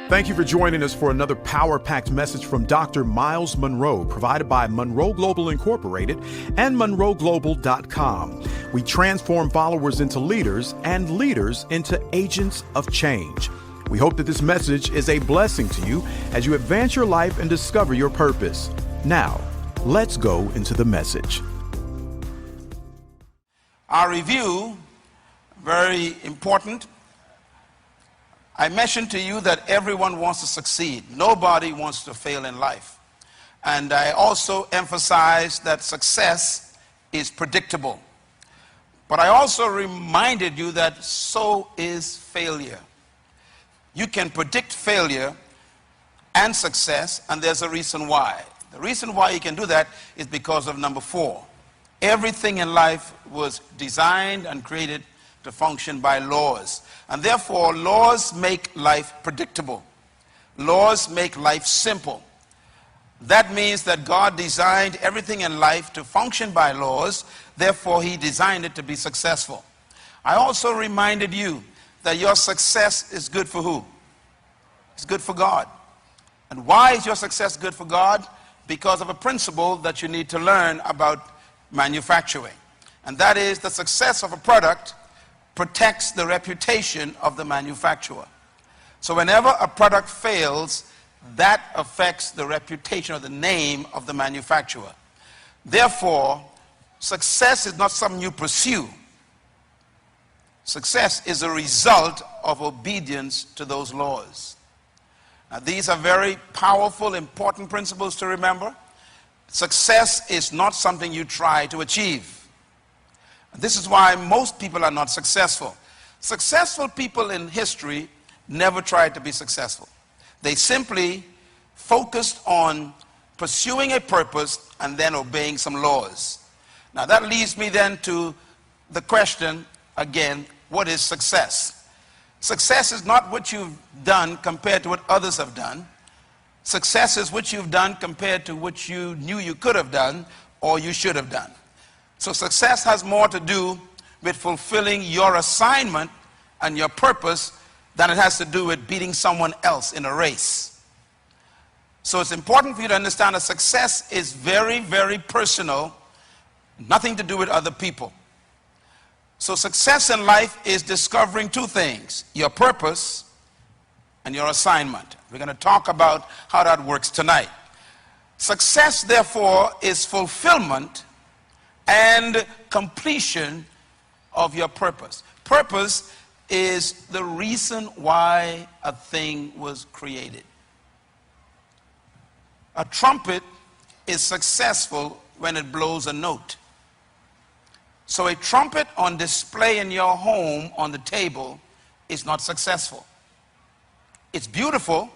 Thank you for joining us for another power-packed message from Dr. Myles Munroe, provided by Munroe Global Incorporated and MunroeGlobal.com. We transform followers into leaders and leaders into agents of change. We hope that this message is a blessing to you as you advance your life and discover your purpose. Now, let's go into the message. Our review, very important. I mentioned to you that everyone wants to succeed. Nobody wants to fail in life. And I also emphasized that success is predictable. But I also reminded you that so is failure. You can predict failure and success, and there's a reason why. The reason why you can do that is because of number 4. Everything in life was designed and created to function by laws. And therefore, laws make life predictable. Laws make life simple. That means that God designed everything in life to function by laws. Therefore, he designed it to be successful. I also reminded you that your success is good for who? It's good for God. And why is your success good for God? Because of a principle that you need to learn about manufacturing. And that is the success of a product protects the reputation of the manufacturer. So whenever a product fails, that affects the reputation or the name of the manufacturer. Therefore, success is not something you pursue. Success is a result of obedience to those laws. Now, these are very powerful, important principles to remember. Success is not something you try to achieve. This is why most people are not successful. Successful people in history never tried to be successful. They simply focused on pursuing a purpose and then obeying some laws. Now that leads me then to the question again, what is success? Success is not what you've done compared to what others have done. Success is what you've done compared to what you knew you could have done or you should have done. So success has more to do with fulfilling your assignment and your purpose than it has to do with beating someone else in a race. So it's important for you to understand that success is very, very personal, nothing to do with other people. So success in life is discovering 2 things, your purpose and your assignment. We're going to talk about how that works tonight. Success, therefore, is fulfillment and completion of your purpose. Purpose is the reason why a thing was created. A trumpet is successful when it blows a note. So a trumpet on display in your home on the table is not successful. It's beautiful,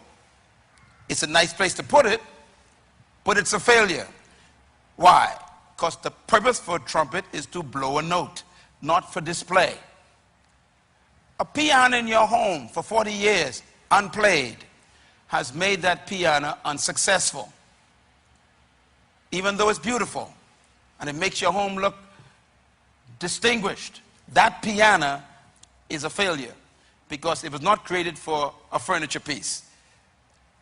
it's a nice place to put it, but it's a failure. Why? Because the purpose for a trumpet is to blow a note, not for display. A piano in your home for 40 years, unplayed, has made that piano unsuccessful. Even though it's beautiful and it makes your home look distinguished, that piano is a failure because it was not created for a furniture piece.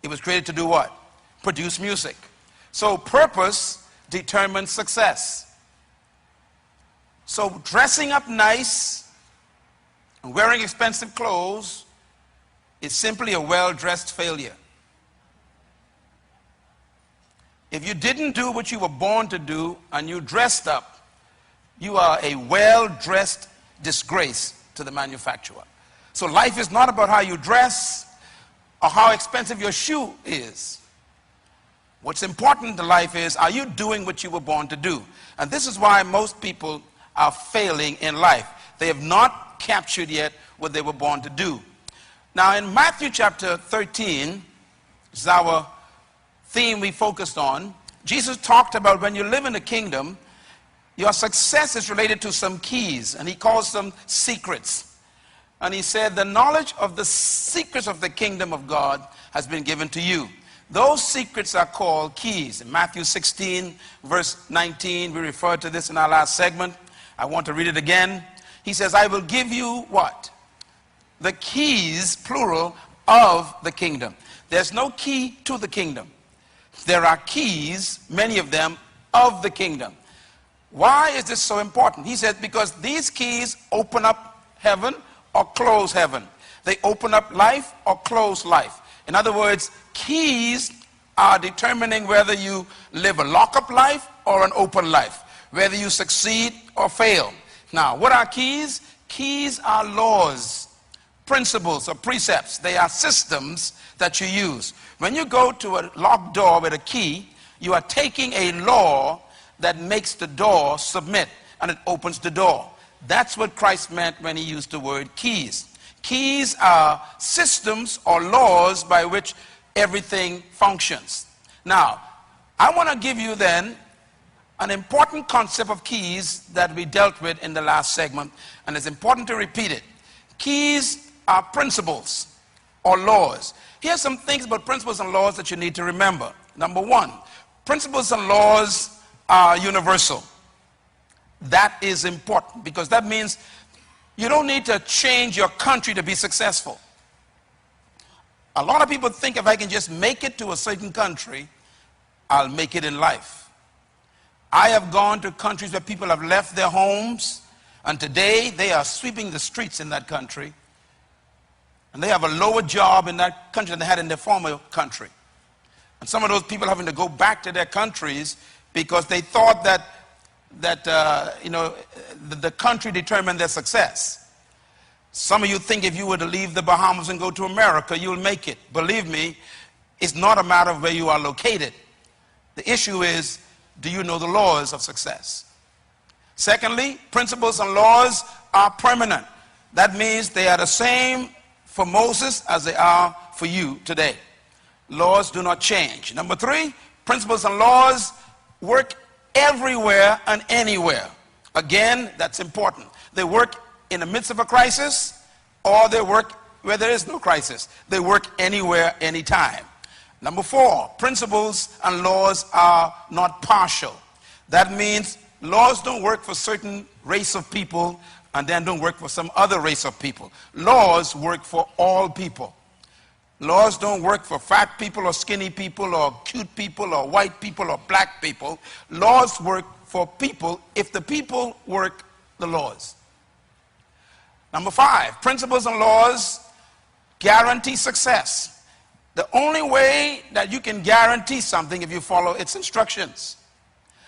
It was created to do what? Produce music. So purpose determines success. So dressing up nice and wearing expensive clothes is simply a well-dressed failure. If you didn't do what you were born to do and you dressed up, you are a well-dressed disgrace to the manufacturer. So life is not about how you dress or how expensive your shoe is. What's important to life is, are you doing what you were born to do? And this is why most people are failing in life. They have not captured yet what they were born to do. Now in Matthew chapter 13, this is our theme we focused on. Jesus talked about when you live in the kingdom, your success is related to some keys, and he calls them secrets. And he said, the knowledge of the secrets of the kingdom of God has been given to you. Those secrets are called keys. In Matthew 16, verse 19, we referred to this in our last segment. I want to read it again. He says, I will give you what? The keys, plural, of the kingdom. There's no key to the kingdom. There are keys, many of them, of the kingdom. Why is this so important? He said, because these keys open up heaven or close heaven. They open up life or close life. In other words, keys are determining whether you live a lock-up life or an open life, whether you succeed or fail. Now, what are keys? Keys are laws, principles, or precepts. They are systems that you use. When you go to a locked door with a key, you are taking a law that makes the door submit, and it opens the door. That's what Christ meant when he used the word keys. Keys are systems or laws by which everything functions. Now, I want to give you then an important concept of keys that we dealt with in the last segment, and it's important to repeat it. Keys are principles or laws. Here's some things about principles and laws that you need to remember. Number one, principles and laws are universal. That is important because that means you don't need to change your country to be successful. A lot of people think if I can just make it to a certain country, I'll make it in life. I have gone to countries where people have left their homes, and today they are sweeping the streets in that country, and they have a lower job in that country than they had in their former country. And some of those people having to go back to their countries because they thought that the country determined their success. Some of you think if you were to leave the Bahamas and go to America, you'll make it. Believe me, it's not a matter of where you are located. The issue is, do you know the laws of success? Secondly, principles and laws are permanent. That means they are the same for Moses as they are for you today. Laws do not change. Number three, principles and laws work everywhere and anywhere. Again, that's important. They work in the midst of a crisis, or they work where there is no crisis. They work anywhere, anytime. Number four, principles and laws are not partial. That means laws don't work for certain race of people and then don't work for some other race of people. Laws work for all people. Laws don't work for fat people or skinny people or cute people or white people or black people. Laws work for people if the people work the laws. Number five, principles and laws guarantee success. The only way that you can guarantee something if you follow its instructions.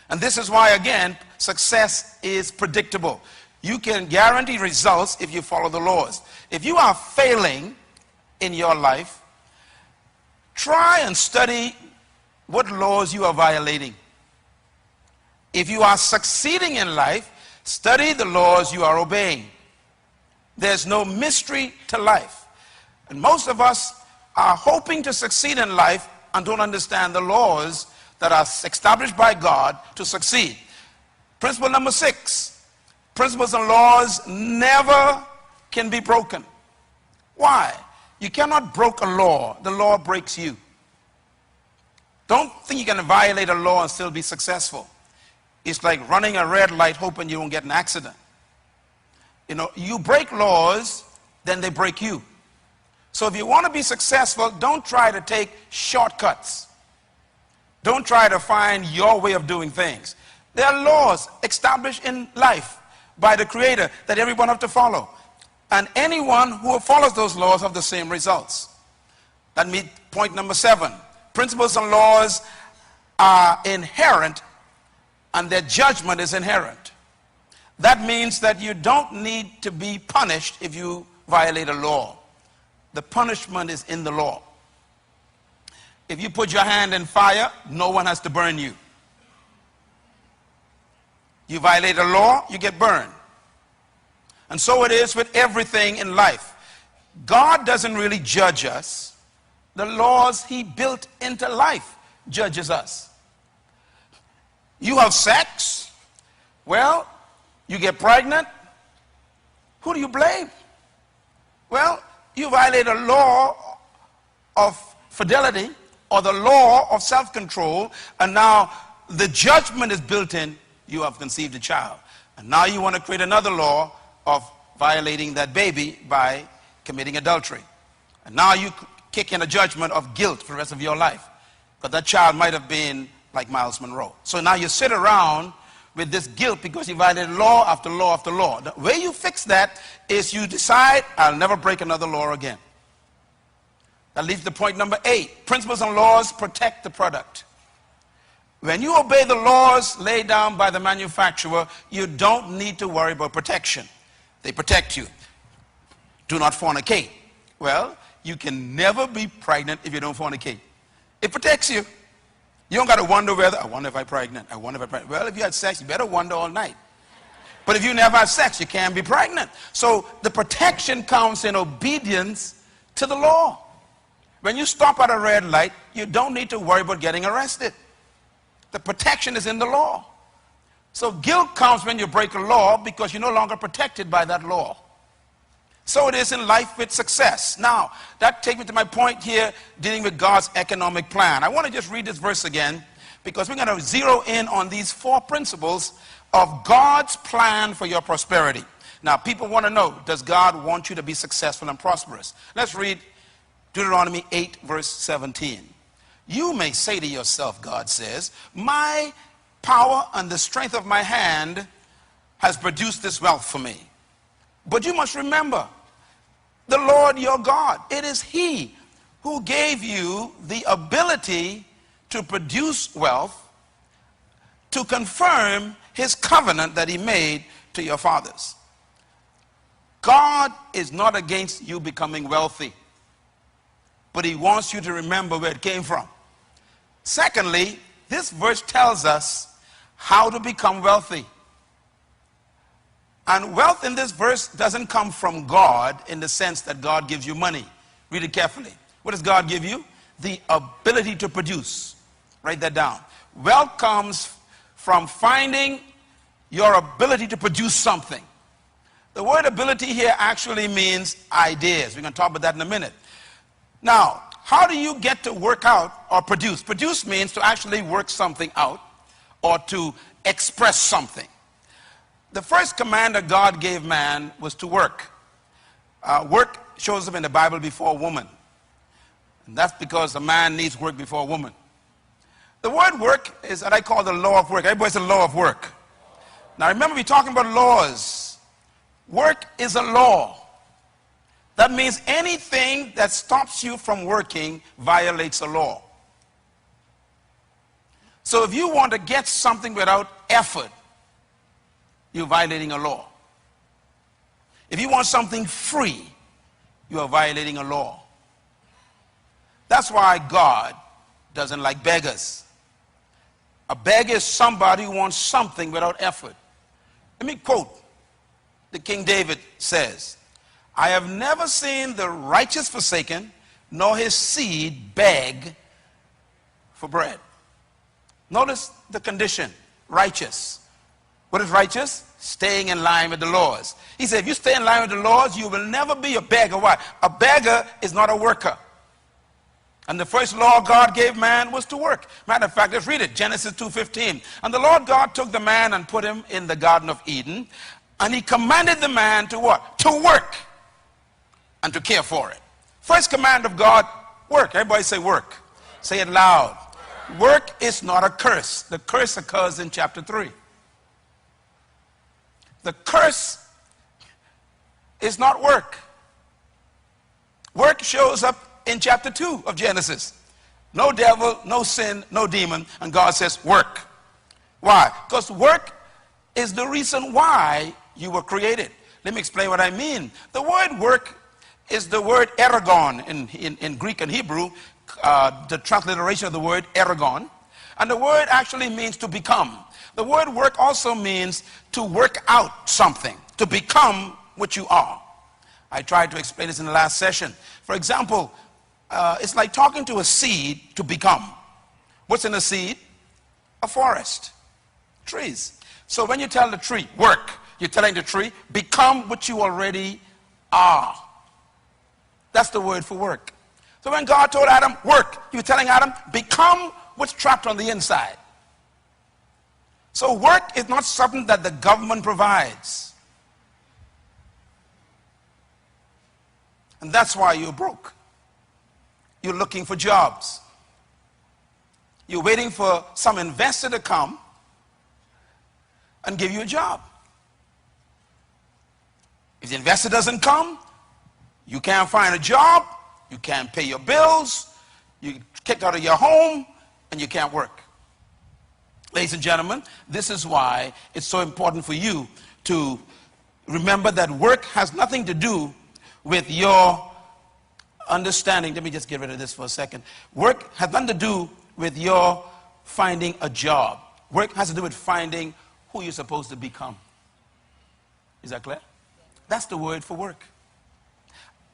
And this is why, again, success is predictable. You can guarantee results if you follow the laws. If you are failing in your life, try and study what laws you are violating. If you are succeeding in life, study the laws you are obeying. There's no mystery to life. And most of us are hoping to succeed in life and don't understand the laws that are established by God to succeed. Principle number 6, principles and laws never can be broken. Why? You cannot break a law. The law breaks you. Don't think you can violate a law and still be successful. It's like running a red light hoping you won't get an accident. You know, you break laws, then they break you. So if you want to be successful, don't try to take shortcuts. Don't try to find your way of doing things. There are laws established in life by the Creator that everyone has to follow. And anyone who follows those laws have the same results. That means point number 7. Principles and laws are inherent and their judgment is inherent. That means that you don't need to be punished if you violate a law. The punishment is in the law. If you put your hand in fire, no one has to burn you. You violate a law, you get burned. And so it is with everything in life. God doesn't really judge us. The laws he built into life judges us. You have sex, well, you get pregnant, who do you blame? Well, you violate a law of fidelity or the law of self-control, and now the judgment is built in, you have conceived a child. And now you want to create another law of violating that baby by committing adultery. And now you kick in a judgment of guilt for the rest of your life. Because that child might have been like Myles Munroe. So now you sit around with this guilt because you violated law after law after law. The way you fix that is you decide, I'll never break another law again. That leads to point number 8. Principles and laws protect the product. When you obey the laws laid down by the manufacturer, you don't need to worry about protection. They protect you. Do not fornicate. Well, you can never be pregnant if you don't fornicate. It protects you. You don't got to wonder whether, I wonder if I'm pregnant. I wonder if I'm pregnant. Well, if you had sex, you better wonder all night. But if you never had sex, you can't be pregnant. So the protection comes in obedience to the law. When you stop at a red light, you don't need to worry about getting arrested. The protection is in the law. So guilt comes when you break a law because you're no longer protected by that law. So it is in life with success. Now, that takes me to my point here dealing with God's economic plan. I want to just read this verse again because we're going to zero in on these 4 principles of God's plan for your prosperity. Now, people want to know, does God want you to be successful and prosperous? Let's read Deuteronomy 8, verse 17. You may say to yourself, God says, my power and the strength of my hand has produced this wealth for me. But you must remember, the Lord your God, it is He who gave you the ability to produce wealth, to confirm His covenant that He made to your fathers. God is not against you becoming wealthy, but He wants you to remember where it came from. Secondly, this verse tells us how to become wealthy. And wealth in this verse doesn't come from God in the sense that God gives you money. Read it carefully. What does God give you? The ability to produce. Write that down. Wealth comes from finding your ability to produce something. The word ability here actually means ideas. We're going to talk about that in a minute. Now, how do you get to work out or produce? Produce means to actually work something out or to express something. The first command that God gave man was to work. Work shows up in the Bible before woman. And that's because a man needs work before a woman. The word work is what I call the law of work. Everybody says the law of work. Now remember, we're talking about laws. Work is a law. That means anything that stops you from working violates a law. So if you want to get something without effort, you're violating a law. If you want something free, you are violating a law. That's why God doesn't like beggars. A beggar is somebody who wants something without effort. Let me quote the King David says, I have never seen the righteous forsaken, nor his seed beg for bread. Notice the condition, righteous. What is righteous? Staying in line with the laws. He said, if you stay in line with the laws, you will never be a beggar. Why? A beggar is not a worker. And the first law God gave man was to work. Matter of fact, let's read it. Genesis 2:15. And the Lord God took the man and put him in the Garden of Eden. And He commanded the man to what? To work and to care for it. First command of God, work. Everybody say work. Say it loud. Work is not a curse. The curse occurs in chapter 3. The curse is not work. Work shows up in chapter 2 of Genesis. No devil, no sin, no demon, and God says work. Why? Because work is the reason why you were created. Let me explain what I mean. The word work is the word ergon in Greek and Hebrew, the transliteration of the word ergon. And the word actually means to become. The word work also means to work out something, to become what you are. I tried to explain this in the last session. For example, it's like talking to a seed to become. What's in a seed? A forest, trees. So when you tell the tree, work, you're telling the tree, become what you already are. That's the word for work. So when God told Adam, work, He was telling Adam, become what's trapped on the inside. So work is not something that the government provides. And that's why you're broke. you're looking for jobs. You're waiting for some investor to come and give you a job. If the investor doesn't come, you can't find a job, you can't pay your bills, you're kicked out of your home, and you can't work. Ladies and gentlemen, this is why it's so important for you to remember that work has nothing to do with your understanding. Let me just get rid of this for a second. Work has nothing to do with your finding a job. Work has to do with finding who you're supposed to become. Is that clear? That's the word for work.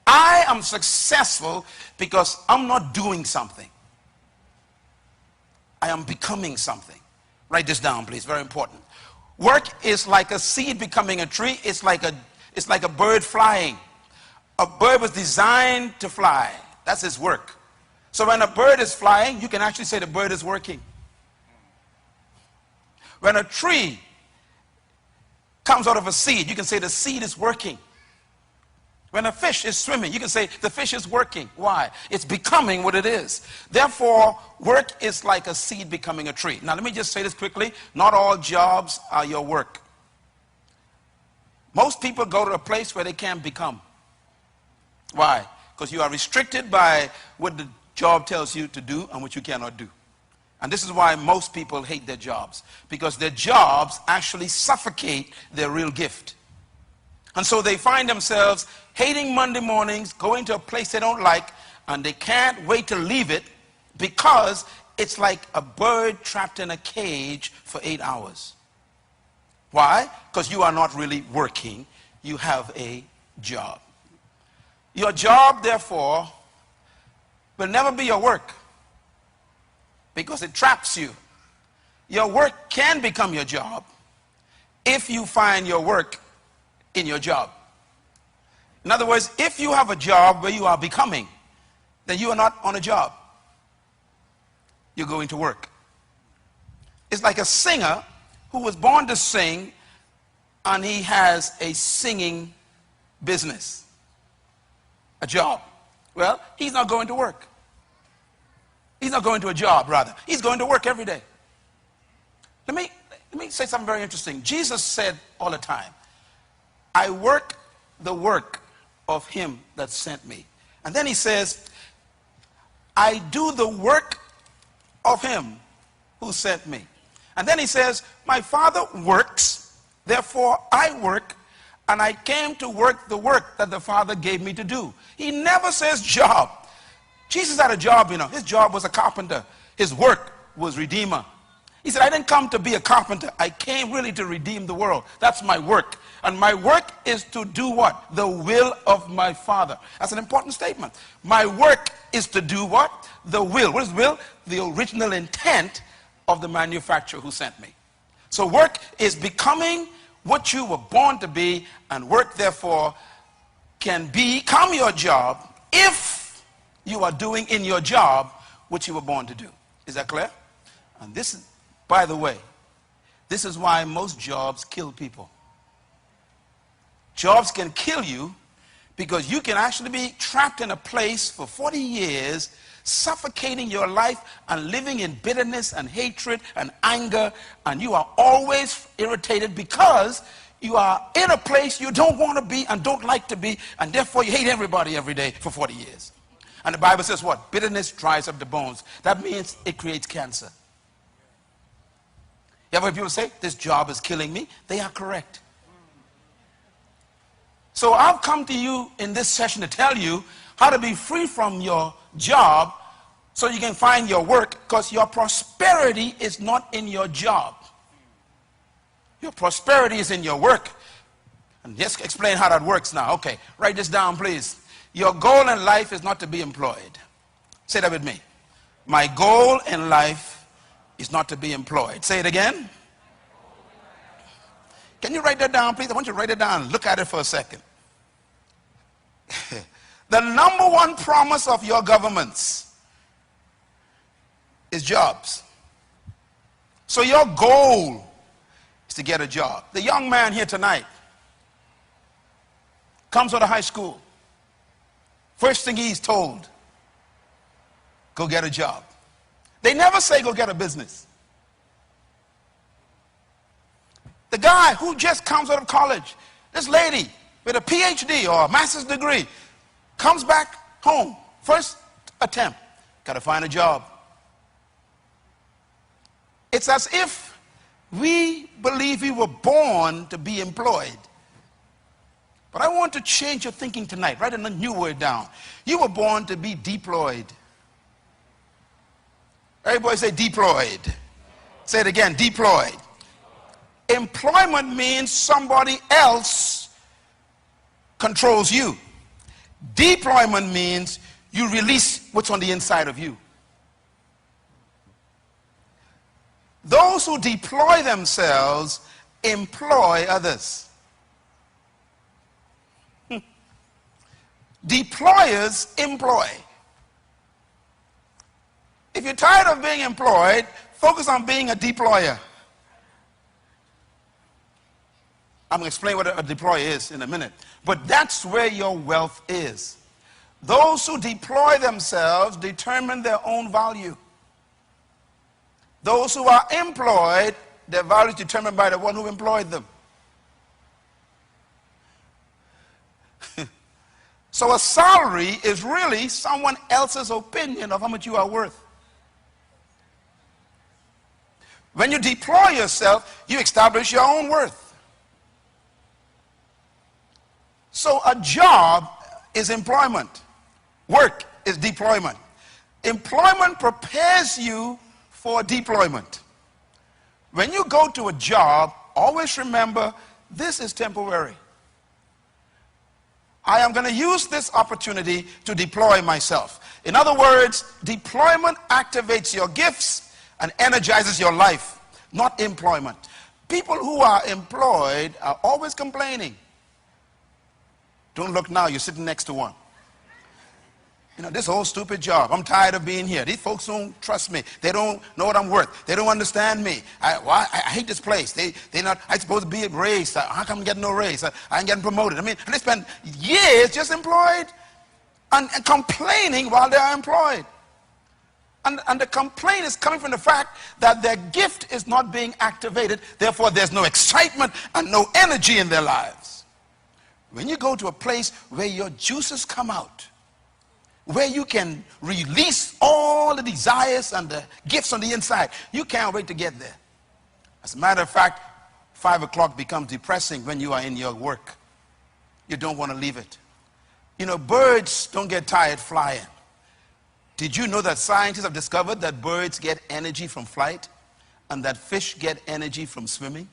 I am successful because I'm not doing something. I am becoming something. Write this down, please. Very important. Work is like a seed becoming a tree. It's like a bird flying. A bird was designed to fly. That's its work. So when a bird is flying, you can actually say the bird is working. When a tree comes out of a seed, you can say the seed is working. When a fish is swimming, you can say the fish is working. Why? It's becoming what it is. Therefore, work is like a seed becoming a tree. Now, let me just say this quickly. Not all jobs are your work. Most people go to a place where they can't become. Why? Because you are restricted by what the job tells you to do and what you cannot do. And this is why most people hate their jobs, because their jobs actually suffocate their real gift. And so they find themselves hating Monday mornings, going to a place they don't like, and they can't wait to leave it because it's like a bird trapped in a cage for 8 hours. Why? Because you are not really working. You have a job. Your job, therefore, will never be your work because it traps you. Your work can become your job if you find your work in your job. In other words, if you have a job where you are becoming, then you are not on a job. You're going to work. It's like a singer who was born to sing and he has a singing business, a job. Well, he's not going to work. He's not going to a job, rather. He's going to work every day. Let me say something very interesting. Jesus said all the time, I work the work of him that sent me. And then he says, I do the work of him who sent me. And then he says, my Father works, therefore I work, and I came to work the work that the Father gave me to do. He never says job. Jesus had a job, you know. His job was a carpenter. His work was redeemer. He said, I didn't come to be a carpenter. I came really to redeem the world. That's my work. And my work is to do what? The will of my Father. That's an important statement. My work is to do what? The will. What is will? The original intent of the manufacturer who sent me. So work is becoming what you were born to be, and work, therefore, can become your job if you are doing in your job what you were born to do. Is that clear? And this is, by the way, this is why most jobs kill people. Jobs can kill you because you can actually be trapped in a place for 40 years, suffocating your life and living in bitterness and hatred and anger, and you are always irritated because you are in a place you don't want to be and don't like to be, and therefore you hate everybody every day for 40 years. And the Bible says what? Bitterness dries up the bones. That means it creates cancer. You ever heard people say, this job is killing me? They are correct. So I've come to you in this session to tell you how to be free from your job so you can find your work, because your prosperity is not in your job. Your prosperity is in your work. And just explain how that works now. Okay, write this down, please. Your goal in life is not to be employed. Say that with me. My goal in life is not to be employed. Say it again. Can you write that down, please? I want you to write it down. Look at it for a second. The number one promise of your governments is jobs. So your goal is to get a job. The young man here tonight comes out of high school. First thing he's told, go get a job. They never say go get a business. The guy who just comes out of college, this lady with a PhD or a master's degree, comes back home, first attempt, got to find a job. It's as if we believe we were born to be employed. But I want to change your thinking tonight. Write a new word down. You were born to be deployed. Everybody say deployed. Say it again, deployed. Employment means somebody else controls you. Deployment means you release what's on the inside of you. Those who deploy themselves employ others. Deployers employ. If you're tired of being employed, focus on being a deployer. I'm going to explain what a deployer is in a minute. But that's where your wealth is. Those who deploy themselves determine their own value. Those who are employed, their value is determined by the one who employed them. So a salary is really someone else's opinion of how much you are worth. When you deploy yourself, you establish your own worth. So a job is employment. Work is deployment. Employment prepares you for deployment. When you go to a job, always remember this is temporary. I am going to use this opportunity to deploy myself. In other words, deployment activates your gifts and energizes your life, not employment. People who are employed are always complaining. Don't look now, you're sitting next to one. You know, this whole stupid job, I'm tired of being here. These folks don't trust me. They don't know what I'm worth. They don't understand me. I hate this place. I'm supposed to be raised. How come I'm getting no raise? I ain't getting promoted. I mean, and they spend years just employed and complaining while they are employed. And the complaint is coming from the fact that their gift is not being activated. Therefore, there's no excitement and no energy in their lives. When you go to a place where your juices come out, where you can release all the desires and the gifts on the inside, you can't wait to get there. As a matter of fact, 5 o'clock becomes depressing when you are in your work. You don't want to leave it. You know, birds don't get tired flying. Did you know that scientists have discovered that birds get energy from flight and that fish get energy from swimming?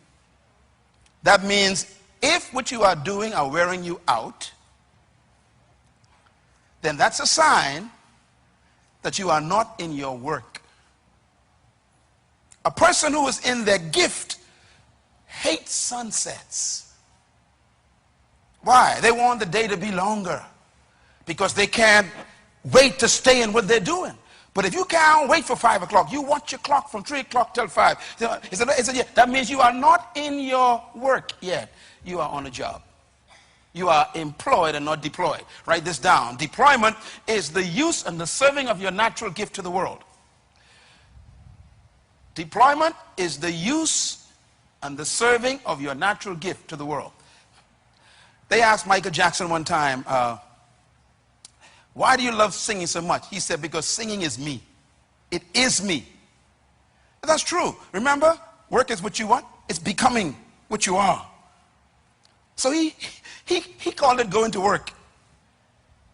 That means if what you are doing are wearing you out, then that's a sign that you are not in your work. A person who is in their gift hates sunsets. Why? They want the day to be longer because they can't wait to stay in what they're doing. But if you can't wait for 5 o'clock, you watch your clock from 3 o'clock till 5. That means you are not in your work yet. You are on a job. You are employed and not deployed. Write this down. Deployment is the use and the serving of your natural gift to the world. Deployment is the use and the serving of your natural gift to the world. They asked Michael Jackson one time, why do you love singing so much? He said, because singing is me. It is me. And that's true. Remember, work is what you want. It's becoming what you are. So he called it going to work.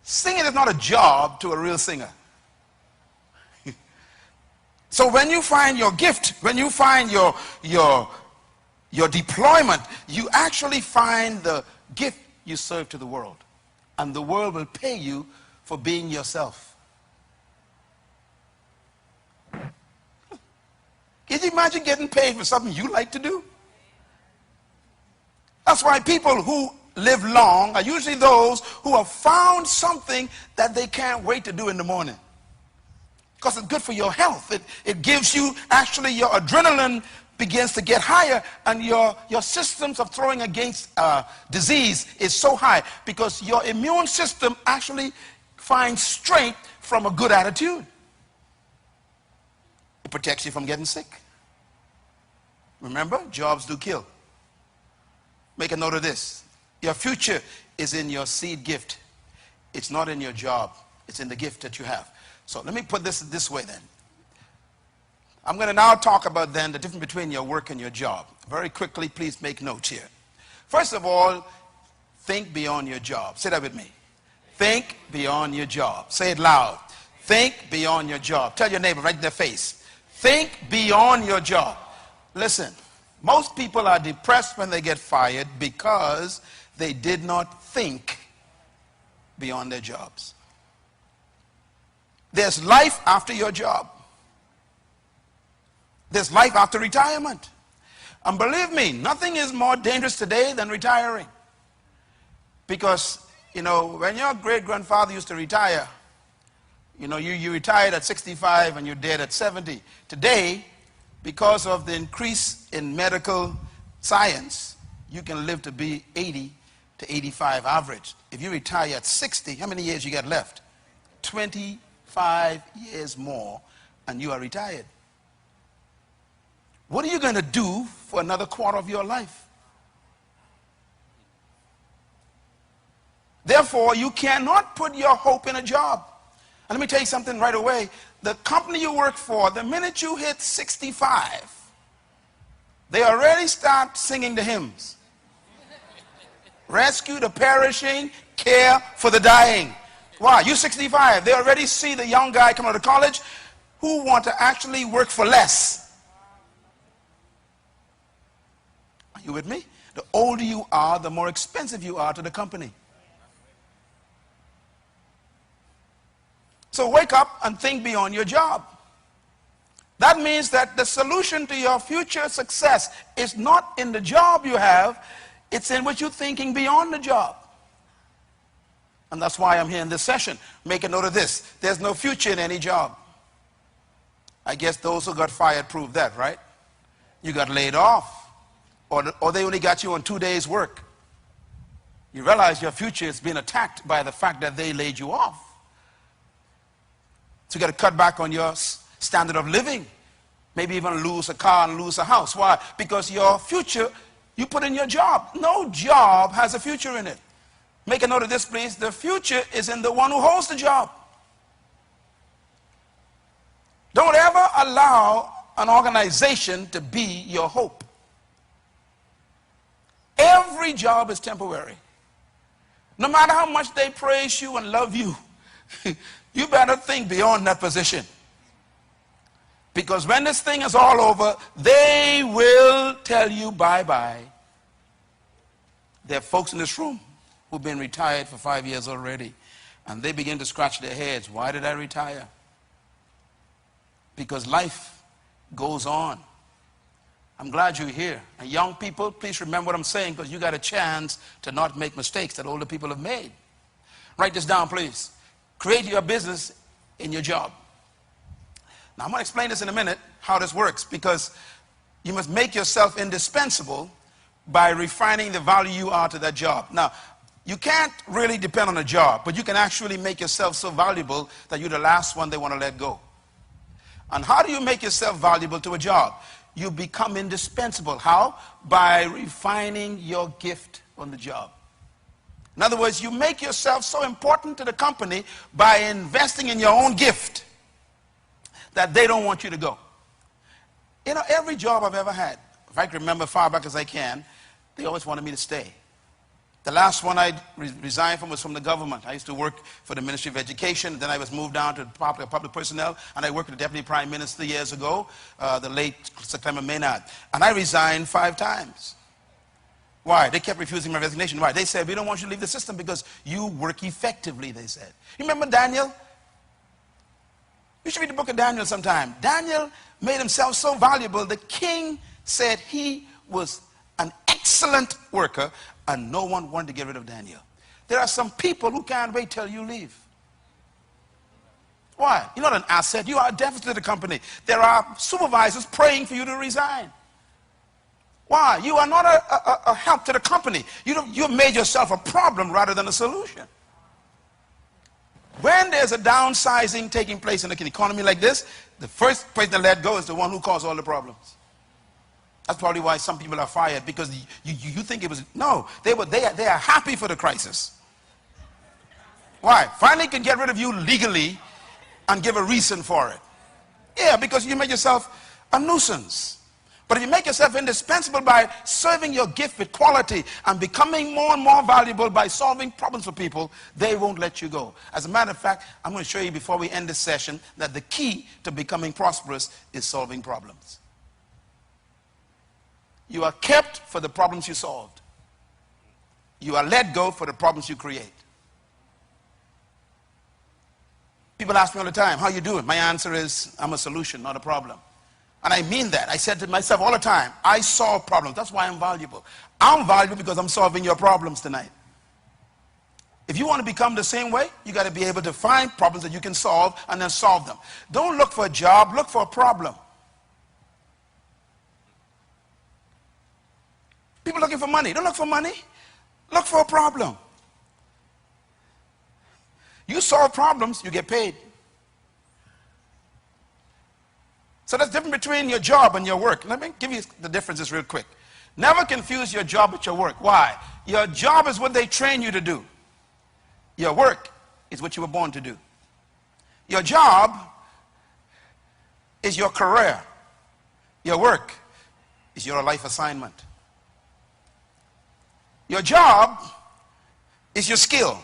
Singing is not a job to a real singer. So when you find your gift, when you find your deployment, you actually find the gift you serve to the world. And the world will pay you for being yourself. Can you imagine getting paid for something you like to do? That's why people who live long are usually those who have found something that they can't wait to do in the morning. Because it's good for your health. It gives you, actually, your adrenaline begins to get higher and your systems of throwing against disease is so high because your immune system actually finds strength from a good attitude. It protects you from getting sick. Remember, jobs do kill. Make a note of this. Your future is in your seed gift. It's not in your job. It's in the gift that you have. So let me put this way then. I'm going to now talk about then the difference between your work and your job. Very quickly, please make notes here. First of all, think beyond your job. Say that with me. Think beyond your job. Say it loud. Think beyond your job. Tell your neighbor right in their face. Think beyond your job. Listen, most people are depressed when they get fired because they did not think beyond their jobs. There's life after your job. There's life after retirement. And believe me, nothing is more dangerous today than retiring. Because, you know, when your great-grandfather used to retire, you know, you retired at 65 and you're dead at 70. Today, because of the increase in medical science, you can live to be 80 to 85 average. If you retire at 60, how many years you got left? 25 years more, and you are retired. What are you going to do for another quarter of your life? Therefore, you cannot put your hope in a job. And let me tell you something right away. The company you work for, the minute you hit 65, they already start singing the hymns. Rescue the perishing, care for the dying. Why? You're 65. They already see the young guy coming out of college who want to actually work for less. Are you with me? The older you are, the more expensive you are to the company. So wake up and think beyond your job. That means that the solution to your future success is not in the job you have, it's in what you're thinking beyond the job. And that's why I'm here in this session. Make a note of this. There's no future in any job. I guess those who got fired prove that, right? You got laid off. Or they only got you on 2 days' work. You realize your future is being attacked by the fact that they laid you off. So you got to cut back on your standard of living. Maybe even lose a car and lose a house. Why? Because your future, you put in your job. No job has a future in it. Make a note of this, please. The future is in the one who holds the job. Don't ever allow an organization to be your hope. Every job is temporary. No matter how much they praise you and love you, you better think beyond that position. Because when this thing is all over, they will tell you bye-bye. There are folks in this room who've been retired for 5 years already, and they begin to scratch their heads. Why did I retire? Because life goes on. I'm glad you're here. And young people, please remember what I'm saying, because you got a chance to not make mistakes that older people have made. Write this down, please. Create your business in your job. Now, I'm going to explain this in a minute, how this works, because you must make yourself indispensable by refining the value you are to that job. Now, you can't really depend on a job, but you can actually make yourself so valuable that you're the last one they want to let go. And how do you make yourself valuable to a job? You become indispensable. How? By refining your gift on the job. In other words, you make yourself so important to the company by investing in your own gift that they don't want you to go. You know, every job I've ever had, if I can remember far back as I can, they always wanted me to stay. The last one I resigned from was from the government. I used to work for the Ministry of Education. Then I was moved down to public personnel, and I worked with the Deputy Prime Minister years ago, the late Sir Clement Maynard. And I resigned 5 times. Why? They kept refusing my resignation. Why? They said, we don't want you to leave the system because you work effectively, they said. You remember Daniel? You should read the book of Daniel sometime. Daniel made himself so valuable, the king said he was an excellent worker, and no one wanted to get rid of Daniel. There are some people who can't wait till you leave. Why? You're not an asset. You are a deficit to the company. There are supervisors praying for you to resign. Why? You are not a help to the company. You've made yourself a problem rather than a solution. When there's a downsizing taking place in an economy like this, the first person to let go is the one who caused all the problems. That's probably why some people are fired, because you think it was, no, they are happy for the crisis. Why? Finally can get rid of you legally and give a reason for it. Yeah, because you make yourself a nuisance. But if you make yourself indispensable by serving your gift with quality and becoming more and more valuable by solving problems for people, they won't let you go. As a matter of fact, I'm going to show you before we end this session that the key to becoming prosperous is solving problems. You are kept for the problems you solved. You are let go for the problems you create. People ask me all the time, how you doing? My answer is, I'm a solution, not a problem. And I mean that. I said to myself all the time, I solve problems. That's why I'm valuable. I'm valuable because I'm solving your problems tonight. If you want to become the same way, you got to be able to find problems that you can solve and then solve them. Don't look for a job, look for a problem. People looking for money. Don't look for money. Look for a problem. You solve problems, you get paid. So that's different between your job and your work. Let me give you the differences real quick. Never confuse your job with your work. Why? Your job is what they train you to do. Your work is what you were born to do. Your job is your career. Your work is your life assignment. Your job is your skill.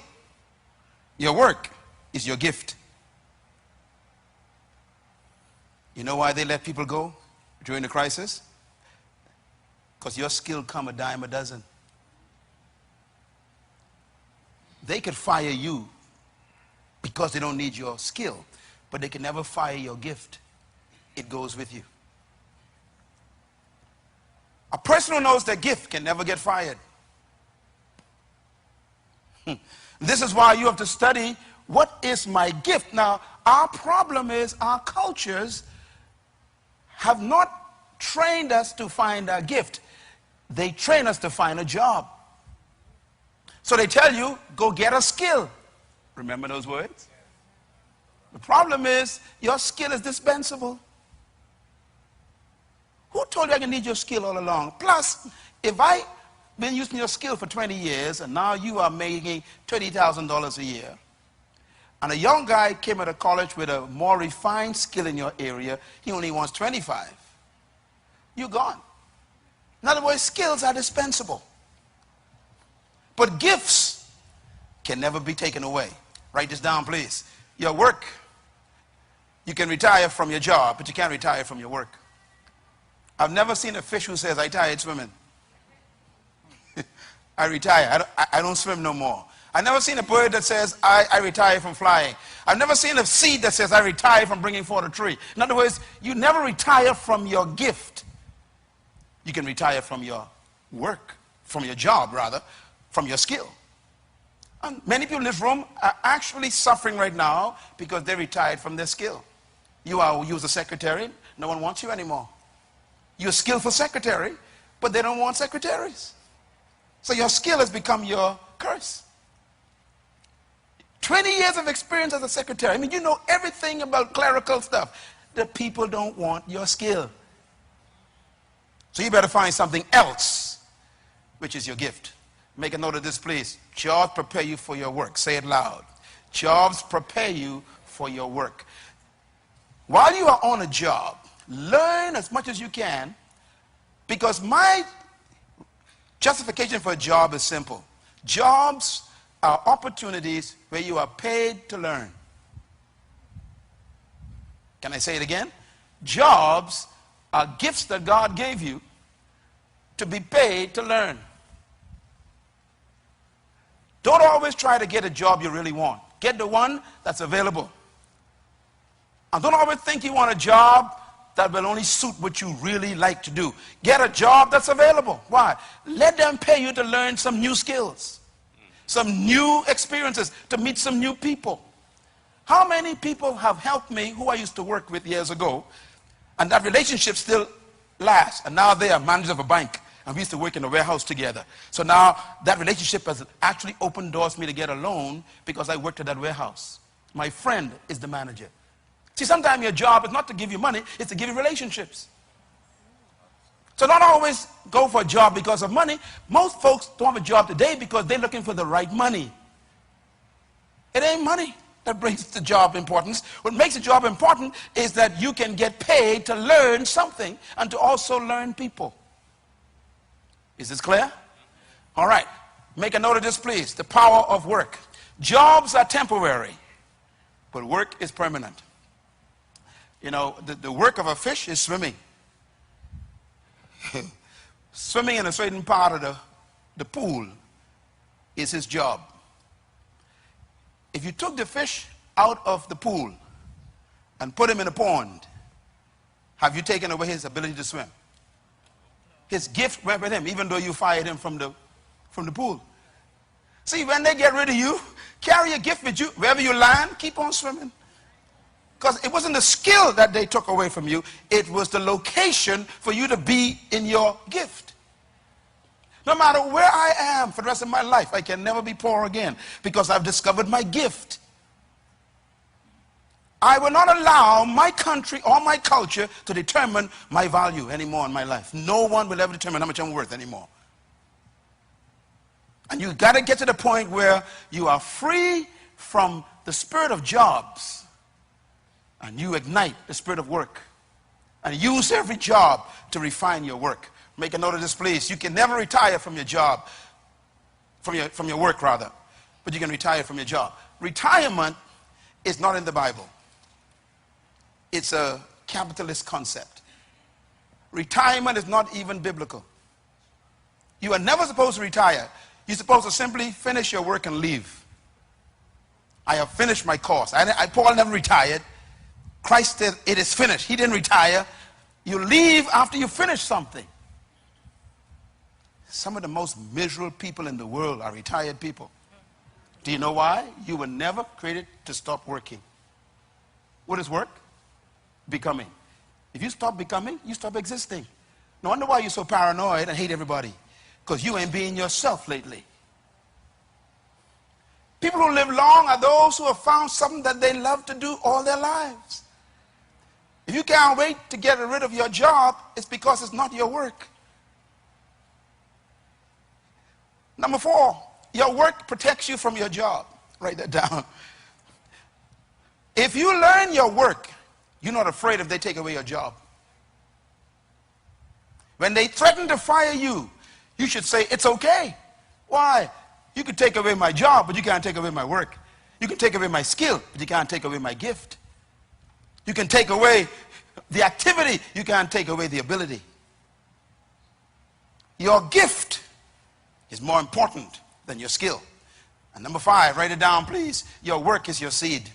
Your work is your gift. You know why they let people go during the crisis? Because your skill come a dime a dozen. They could fire you because they don't need your skill, but they can never fire your gift. It goes with you. A person who knows their gift can never get fired. This is why you have to study, what is my gift? Now, our problem is our cultures have not trained us to find our gift. They train us to find a job. So they tell you, go get a skill. Remember those words? The problem is, your skill is dispensable. Who told you I can need your skill all along? Plus, if I've been using your skill for 20 years and now you are making $20,000 a year, and a young guy came out of college with a more refined skill in your area, he only wants 25. You're gone. In other words, skills are dispensable. But gifts can never be taken away. Write this down, please. Your work, you can retire from your job, but you can't retire from your work. I've never seen a fish who says, I tired swimming. I retire. I don't swim no more. I've never seen a bird that says, I retire from flying. I've never seen a seed that says, I retire from bringing forth a tree. In other words, you never retire from your gift. You can retire from your work, from your job, rather, from your skill. And many people in this room are actually suffering right now because they retired from their skill. You was a secretary, no one wants you anymore. You're a skillful secretary, but they don't want secretaries. So your skill has become your curse. 20 years of experience as a secretary. I mean, you know everything about clerical stuff. The people don't want your skill. So you better find something else, which is your gift. Make a note of this, please. Jobs prepare you for your work. Say it loud. Jobs prepare you for your work. While you are on a job, learn as much as you can, because my justification for a job is simple. Jobs are opportunities where you are paid to learn. Can I say it again? Jobs are gifts that God gave you to be paid to learn. Don't always try to get a job you really want. Get the one that's available. And don't always think you want a job that will only suit what you really like to do. Get a job that's available. Why? Let them pay you to learn some new skills, some new experiences, to meet some new people. How many people have helped me who I used to work with years ago, and that relationship still lasts, and now they are managers of a bank, and we used to work in a warehouse together. So now that relationship has actually opened doors for me to get a loan because I worked at that warehouse. My friend is the manager. See, sometimes your job is not to give you money, it's to give you relationships. So don't always go for a job because of money. Most folks don't have a job today because they're looking for the right money. It ain't money that brings the job importance. What makes a job important is that you can get paid to learn something and to also learn people. Is this clear? All right. Make a note of this, please. The power of work. Jobs are temporary, but work is permanent. You know, the work of a fish is swimming. Swimming in a certain part of the pool is his job. If you took the fish out of the pool and put him in a pond, have you taken away his ability to swim? His gift went with him, even though you fired him from the pool. See, when they get rid of you, carry your gift with you. Wherever you land, keep on swimming. Because it wasn't the skill that they took away from you. It was the location for you to be in your gift. No matter where I am for the rest of my life, I can never be poor again because I've discovered my gift. I will not allow my country or my culture to determine my value anymore in my life. No one will ever determine how much I'm worth anymore. And you got to get to the point where you are free from the spirit of jobs and you ignite the spirit of work and use every job to refine your work. Make a note of this, please. You can never retire from your job, from your work rather, but you can retire from your job. Retirement is not in the Bible. It's a capitalist concept. Retirement is not even biblical. You are never supposed to retire. You're supposed to simply finish your work and leave. I have finished my course. Paul never retired. Christ said, it is finished. He didn't retire. You leave after you finish something. Some of the most miserable people in the world are retired people. Do you know why? You were never created to stop working. What is work? Becoming. If you stop becoming, you stop existing. No wonder why you're so paranoid and hate everybody. Because you ain't being yourself lately. People who live long are those who have found something that they love to do all their lives. If you can't wait to get rid of your job, it's because it's not your work. Number 4, your work protects you from your job. Write that down. If you learn your work, you're not afraid if they take away your job. When they threaten to fire you, you should say, it's okay. Why? You could take away my job, but you can't take away my work. You can take away my skill, but you can't take away my gift. You can take away the activity, you can't take away the ability. Your gift is more important than your skill. And number 5, write it down, please. Your work is your seed.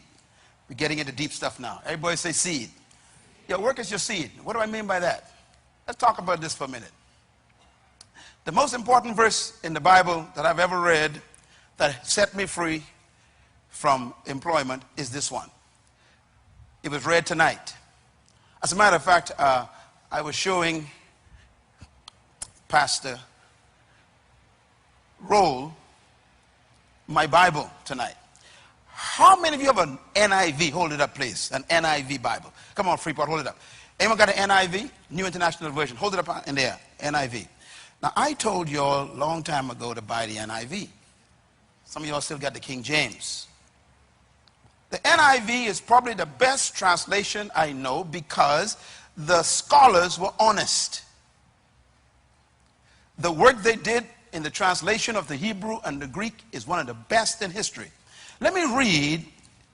We're getting into deep stuff now. Everybody say seed. Your work is your seed. What do I mean by that? Let's talk about this for a minute. The most important verse in the Bible that I've ever read that set me free from employment is this one. It was read tonight. As a matter of fact, I was showing Pastor Roll my Bible tonight. How many of you have an NIV? Hold it up, please. An NIV Bible. Come on, Freeport, hold it up. Anyone got an NIV? New International Version. Hold it up in there. NIV. Now, I told you all a long time ago to buy the NIV. Some of y'all still got the King James. The NIV is probably the best translation I know because the scholars were honest. The work they did in the translation of the Hebrew and the Greek is one of the best in history. Let me read.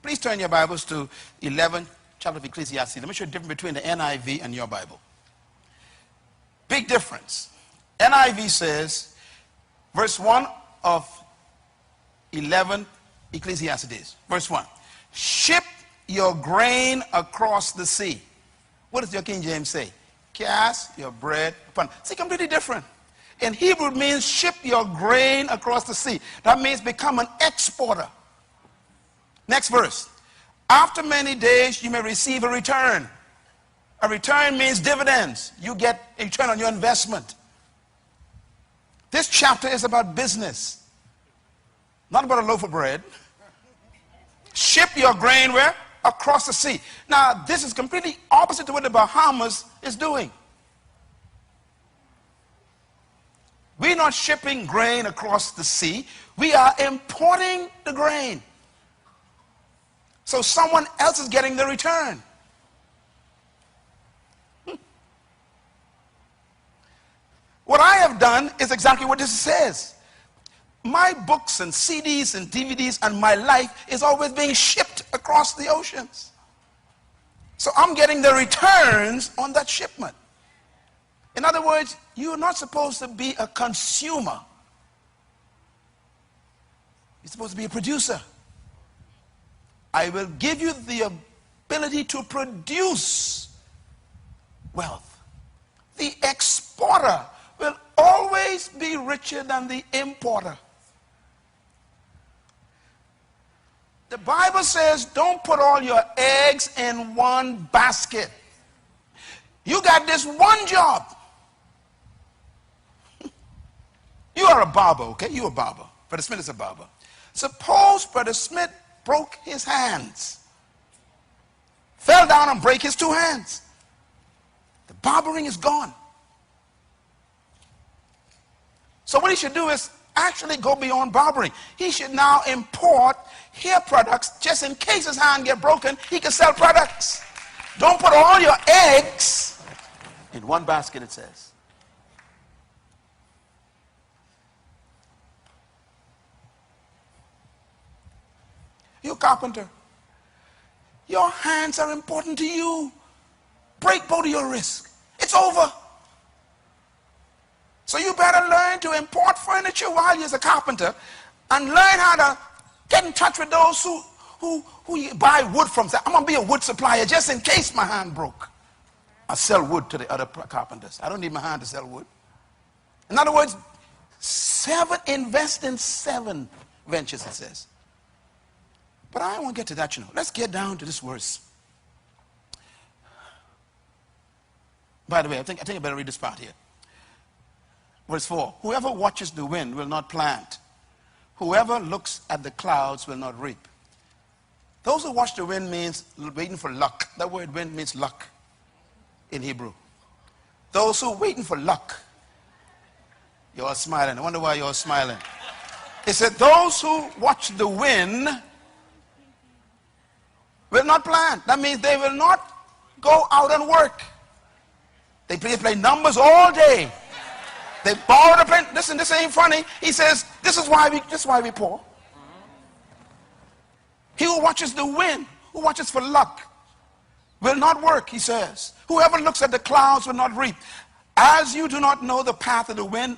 Please turn your Bibles to 11th chapter of Ecclesiastes. Let me show you the difference between the NIV and your Bible. Big difference. NIV says, verse 1 of 11 Ecclesiastes, verse 1. Ship your grain across the sea. What does your King James say? Cast your bread upon. See, completely different. In Hebrew, it means ship your grain across the sea. That means become an exporter. Next verse. After many days, you may receive a return. A return means dividends. You get a return on your investment. This chapter is about business, not about a loaf of bread. ship your grain where? Across the sea. Now, this is completely opposite to what the Bahamas is doing. We're not shipping grain across the sea. We are importing the grain. So someone else is getting the return. What I have done is exactly what this says. My books and CDs and DVDs and my life is always being shipped across the oceans. So I'm getting the returns on that shipment. In other words, you're not supposed to be a consumer. You're supposed to be a producer. I will give you the ability to produce wealth. The exporter will always be richer than the importer. The Bible says don't put all your eggs in one basket. You got this one job. You are a barber, okay? You're a barber. Brother Smith is a barber. Suppose Brother Smith broke his hands. Fell down and break his two hands. The barbering is gone. So what he should do is actually go beyond barbering. He should now import hair products just in case his hand get broken, he can sell products. Don't put all your eggs in one basket, it says. You carpenter, your hands are important to you. Break both of your wrists. It's over. So you better learn to import furniture while you're a carpenter and learn how to get in touch with those who you buy wood from. Say, I'm going to be a wood supplier just in case my hand broke. I sell wood to the other carpenters. I don't need my hand to sell wood. In other words, invest in 7 ventures, it says. But I won't get to that, you know. Let's get down to this verse. By the way, I think I better read this part here. Verse 4. Whoever watches the wind will not plant. Whoever looks at the clouds will not reap. Those who watch the wind means waiting for luck. That word wind means luck in Hebrew. Those who are waiting for luck. You're smiling. I wonder why you're smiling. It said those who watch the wind will not plant. That means they will not go out and work. They play numbers all day. They borrow the pen. Listen, this ain't funny. He says, this is why we poor. He who watches the wind, who watches for luck, will not work, he says. Whoever looks at the clouds will not reap. As you do not know the path of the wind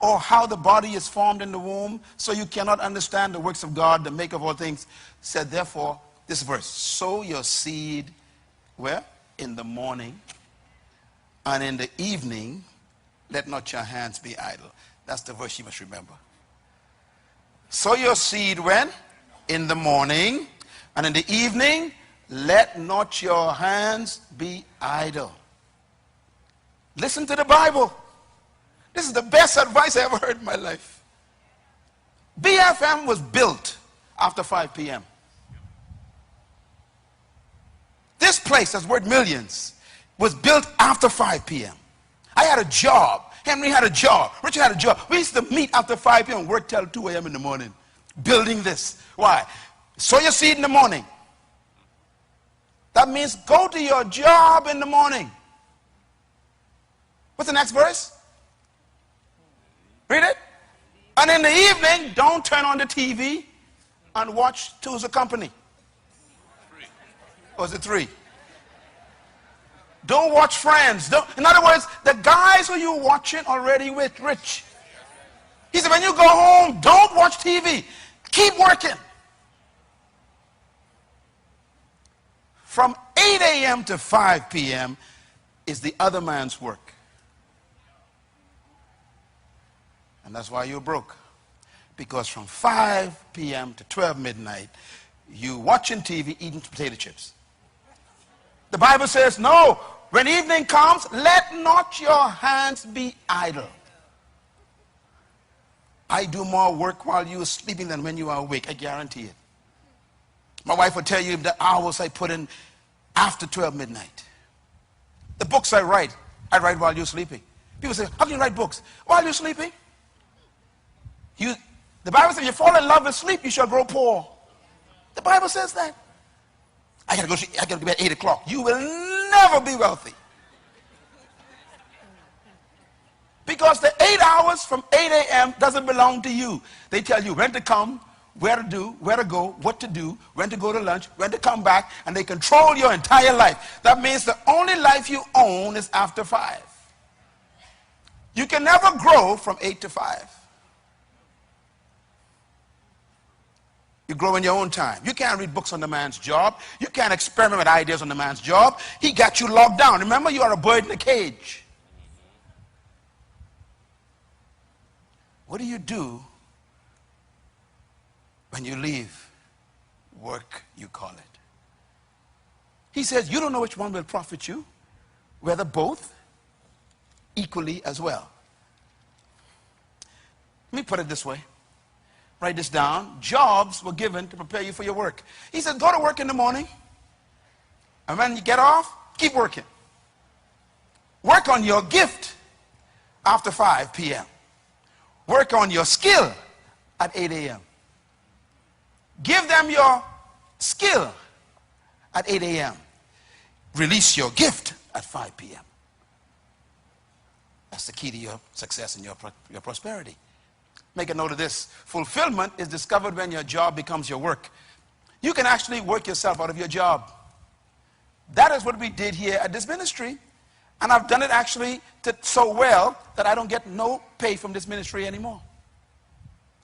or how the body is formed in the womb, so you cannot understand the works of God, the maker of all things, said therefore, this verse, sow your seed, where? In the morning, and in the evening, let not your hands be idle. That's the verse you must remember. Sow your seed when? In the morning, and in the evening, let not your hands be idle. Listen to the Bible. This is the best advice I ever heard in my life. BFM was built after 5 p.m. This place that's worth millions was built after 5 p.m. I had a job. Henry had a job. Richard had a job. We used to meet after 5 p.m. and work till 2 a.m. in the morning building this. Why? Sow your seed in the morning. That means go to your job in the morning. What's the next verse? Read it. And in the evening, don't turn on the TV and watch Two's a Company. Or is it 3? Don't watch Friends. In other words, the guys who you're watching already with rich. He said, when you go home, don't watch TV. Keep working. From 8 a.m. to 5 p.m. is the other man's work. And that's why you're broke. Because from 5 p.m. to 12 midnight, you watching TV, eating potato chips. The Bible says, no, when evening comes, let not your hands be idle. I do more work while you are sleeping than when you are awake, I guarantee it. My wife will tell you the hours I put in after 12 midnight. The books I write while you're sleeping. People say, how can you write books? While you're sleeping? The Bible says, if you fall in love with sleep, you shall grow poor. The Bible says that. I gotta go to bed at 8 o'clock. You will never be wealthy. Because the 8 hours from 8 a.m. doesn't belong to you. They tell you when to come, where to do, where to go, what to do, when to go to lunch, when to come back, and they control your entire life. That means the only life you own is after 5. You can never grow from 8 to 5. You grow in your own time. You can't read books on the man's job. You can't experiment with ideas on the man's job. He got you locked down. Remember, you are a bird in a cage. What do you do when you leave work, you call it? He says, you don't know which one will profit you, whether both equally as well. Let me put it this way. Write this down. Jobs were given to prepare you for your work. He says, go to work in the morning, and when you get off, keep working. Work on your gift after 5 p.m. Work on your skill at 8 a.m. Give them your skill at 8 a.m. Release your gift at 5 p.m. That's the key to your success and your prosperity. Make a note of this. Fulfillment is discovered when your job becomes your work. You can actually work yourself out of your job. That is what we did here at this ministry. And I've done it actually so well that I don't get no pay from this ministry anymore.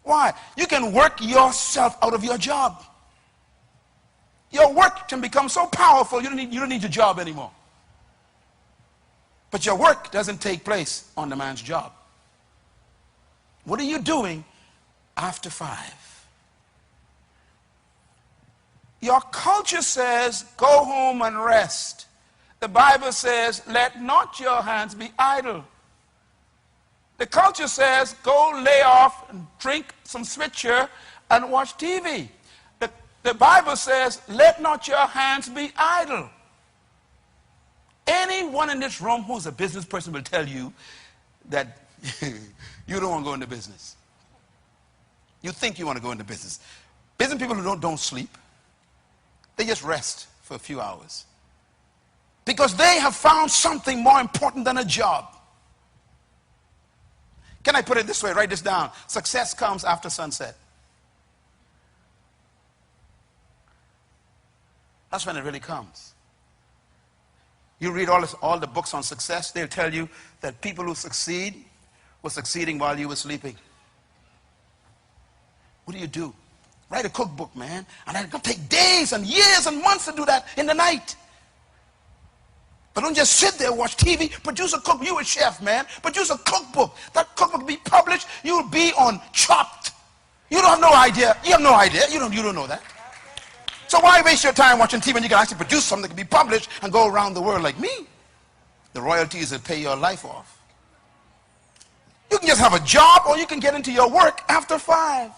Why? You can work yourself out of your job. Your work can become so powerful you don't need your job anymore. But your work doesn't take place on the man's job. What are you doing after 5? Your culture says, go home and rest. The Bible says, let not your hands be idle. The culture says, go lay off and drink some switcher and watch TV. The Bible says, let not your hands be idle. Anyone in this room who's a business person will tell you that you don't want to go into business. You think you want to go into business. Business people who don't sleep, they just rest for a few hours. Because they have found something more important than a job. Can I put it this way? Write this down. Success comes after sunset. That's when it really comes. You read all the books on success, they'll tell you that people who succeed were succeeding while you were sleeping. What do? Write a cookbook, man. And it's going to take days and years and months to do that in the night. But don't just sit there and watch TV. Produce a cookbook. You a chef, man. Produce a cookbook. That cookbook will be published. You'll be on Chopped. You don't have no idea. You have no idea. You don't know that. So why waste your time watching TV when you can actually produce something that can be published and go around the world like me? The royalties will pay your life off. You can just have a job, or you can get into your work after 5.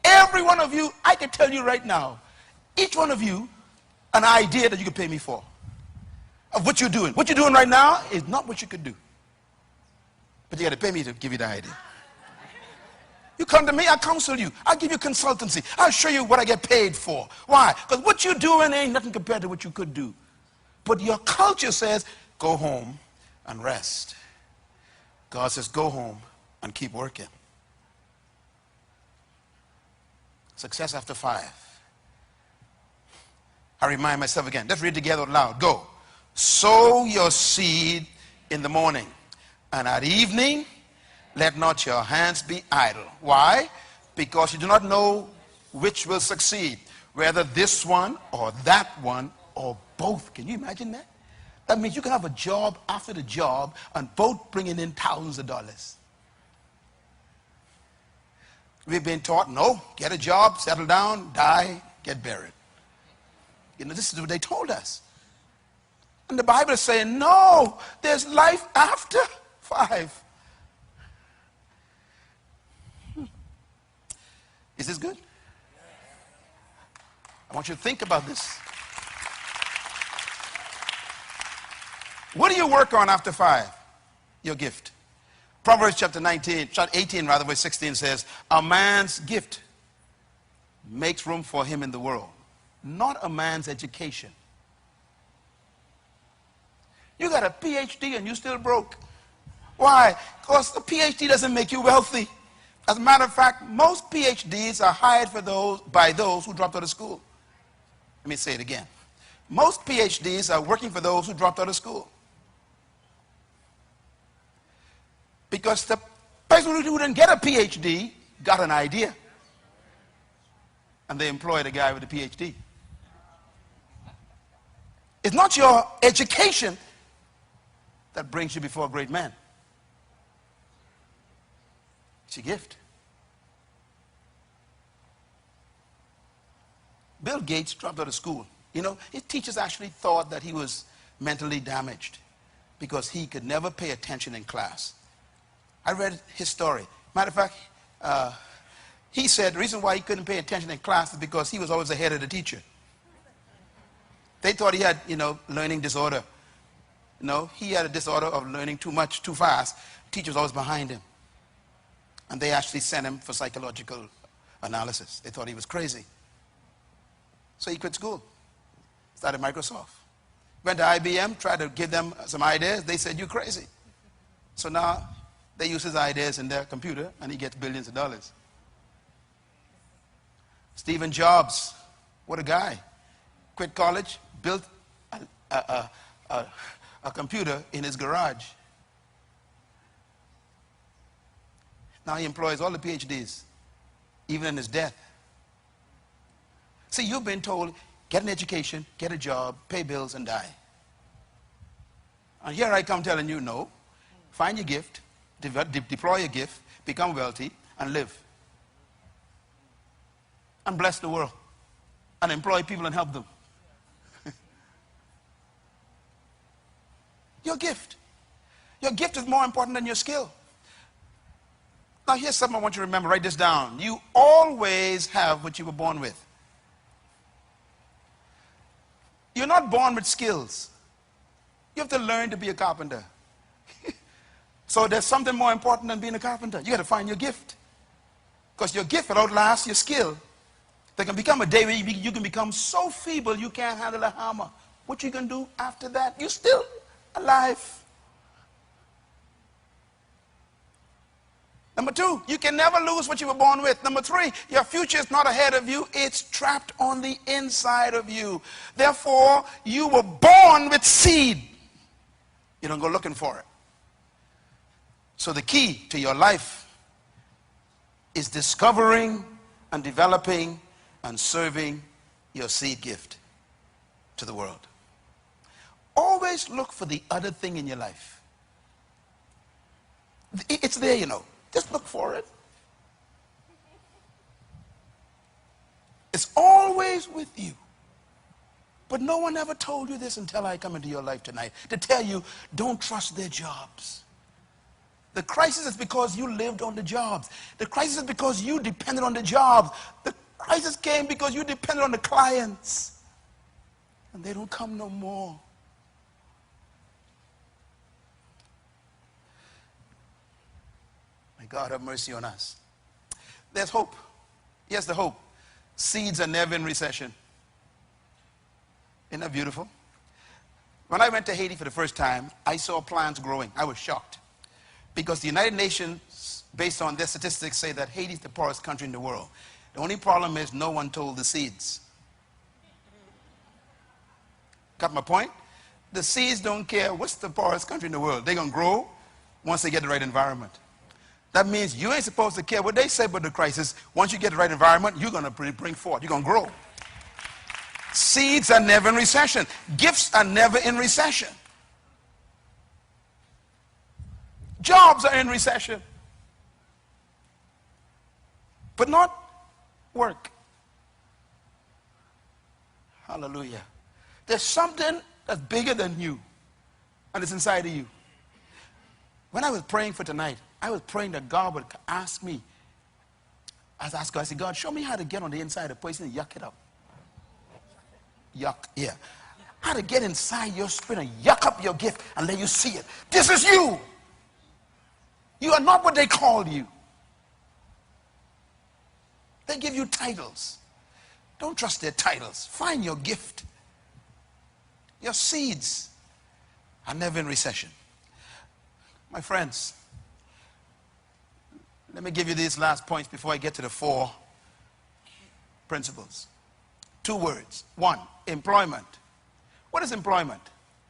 Every one of you, I can tell you right now, each one of you, an idea that you could pay me for. Of what you're doing. What you're doing right now is not what you could do. But you got to pay me to give you the idea. You come to me, I counsel you. I'll give you consultancy. I'll show you what I get paid for. Why? Because what you're doing ain't nothing compared to what you could do. But your culture says, go home and rest. God says, go home and keep working. Success after 5. I remind myself again. Let's read together out loud. Go. Sow your seed in the morning, and at evening, let not your hands be idle. Why? Because you do not know which will succeed, whether this one or that one or both. Can you imagine that? That means you can have a job after the job and both bringing in thousands of dollars. We've been taught, no, get a job, settle down, die, get buried. You know, this is what they told us. And the Bible is saying, no, there's life after 5. Is this good? I want you to think about this. What do you work on after 5? Your gift. Proverbs chapter 18 rather, verse 16 says, a man's gift makes room for him in the world, not a man's education. You got a PhD and you still broke. Why? Because the PhD doesn't make you wealthy. As a matter of fact, most PhDs are hired by those who dropped out of school. Let me say it again. Most PhDs are working for those who dropped out of school. Because the person who didn't get a PhD got an idea. And they employed a guy with a PhD. It's not your education that brings you before a great man. It's your gift. Bill Gates dropped out of school. You know, his teachers actually thought that he was mentally damaged because he could never pay attention in class. I read his story. Matter of fact, he said the reason why he couldn't pay attention in class is because he was always ahead of the teacher. They thought he had, learning disorder. No, he had a disorder of learning too much, too fast. Teacher was always behind him. And they actually sent him for psychological analysis. They thought he was crazy. So he quit school. Started Microsoft. Went to IBM, tried to give them some ideas. They said, you're crazy. So now they use his ideas in their computer and he gets billions of dollars. Stephen Jobs, what a guy. Quit college, built a computer in his garage. Now he employs all the PhDs, even in his death. See, you've been told, get an education, get a job, pay bills, and die. And here I come telling you, no. Find your gift, deploy your gift, become wealthy, and live. And bless the world. And employ people and help them. Your gift. Your gift is more important than your skill. Now here's something I want you to remember. Write this down. You always have what you were born with. You're not born with skills. You have to learn to be a carpenter. So there's something more important than being a carpenter. You got to find your gift. Because your gift will outlast your skill. There can become a day where you can become so feeble you can't handle a hammer. What you can do after that? You're still alive. Number 2, you can never lose what you were born with. Number 3, your future is not ahead of you. It's trapped on the inside of you. Therefore, you were born with seed. You don't go looking for it. So the key to your life is discovering and developing and serving your seed gift to the world. Always look for the other thing in your life. It's there, Just look for it. It's always with you. But no one ever told you this until I come into your life tonight. To tell you, don't trust their jobs. The crisis is because you lived on the jobs. The crisis is because you depended on the jobs. The crisis came because you depended on the clients. And they don't come no more. May God have mercy on us. There's hope. Yes, the hope. Seeds are never in recession. Isn't that beautiful? When I went to Haiti for the first time, I saw plants growing. I was shocked. Because the United Nations, based on their statistics, say that Haiti is the poorest country in the world. The only problem is no one told the seeds. Got my point? The seeds don't care what's the poorest country in the world. They're going to grow once they get the right environment. That means you ain't supposed to care what they say about the crisis. Once you get the right environment, you're going to bring forth. You're going to grow. Seeds are never in recession. Gifts are never in recession. Jobs are in recession. But not work. Hallelujah. There's something that's bigger than you. And it's inside of you. When I was praying for tonight, I was praying that God would ask me. I asked God, I said, God, show me how to get on the inside of a person and yuck it up. yuck, yeah. How to get inside your spirit and yuck up your gift and let you see it. This is you. You are not what they called you. They give you titles. Don't trust their titles. Find your gift. Your seeds are never in recession. My friends, let me give you these last points before I get to the 4 principles. 2 words. 1, employment. What is employment?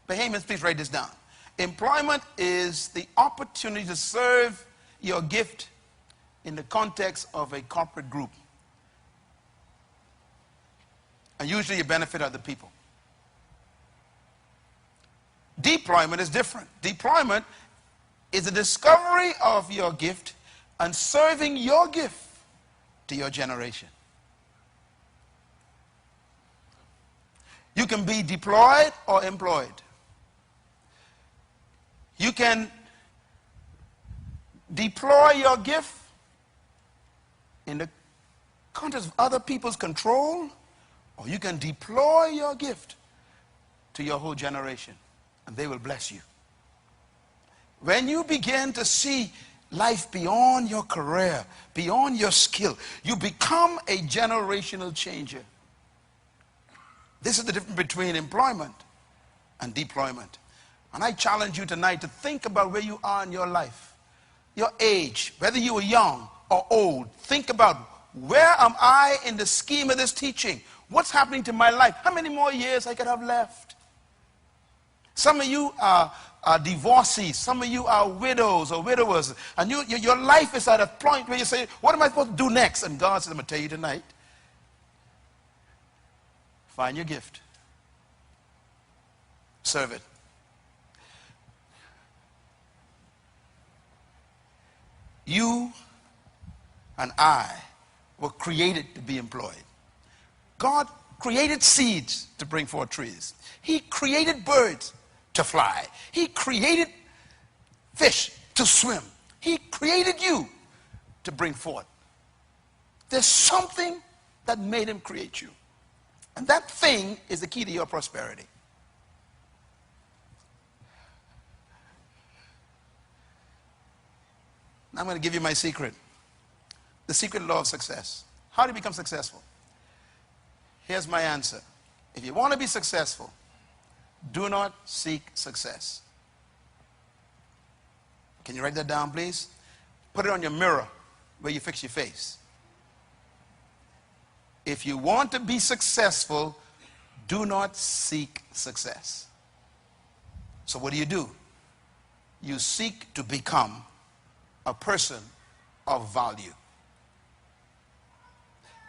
Bahamians, please write this down. Employment is the opportunity to serve your gift in the context of a corporate group. And usually you benefit other people. Deployment is different. Deployment is the discovery of your gift and serving your gift to your generation. You can be deployed or employed. You can deploy your gift in the context of other people's control, or you can deploy your gift to your whole generation, and they will bless you. When you begin to see life beyond your career, beyond your skill, you become a generational changer. This is the difference between employment and deployment. And I challenge you tonight to think about where you are in your life, your age, whether you are young or old. Think about, where am I in the scheme of this teaching? What's happening to my life? How many more years I could have left? Some of you are divorcees. Some of you are widows or widowers. And your life is at a point where you say, what am I supposed to do next? And God says, I'm going to tell you tonight, find your gift. Serve it. You and I were created to be employed. God created seeds to bring forth trees. He created birds to fly. He created fish to swim. He created you to bring forth. There's something that made him create you. And that thing is the key to your prosperity. Now I'm going to give you my secret. The secret law of success. How do you become successful? Here's my answer. If you want to be successful, do not seek success. Can you write that down, please? Put it on your mirror where you fix your face. If you want to be successful, do not seek success. So what do? You seek to become a person of value.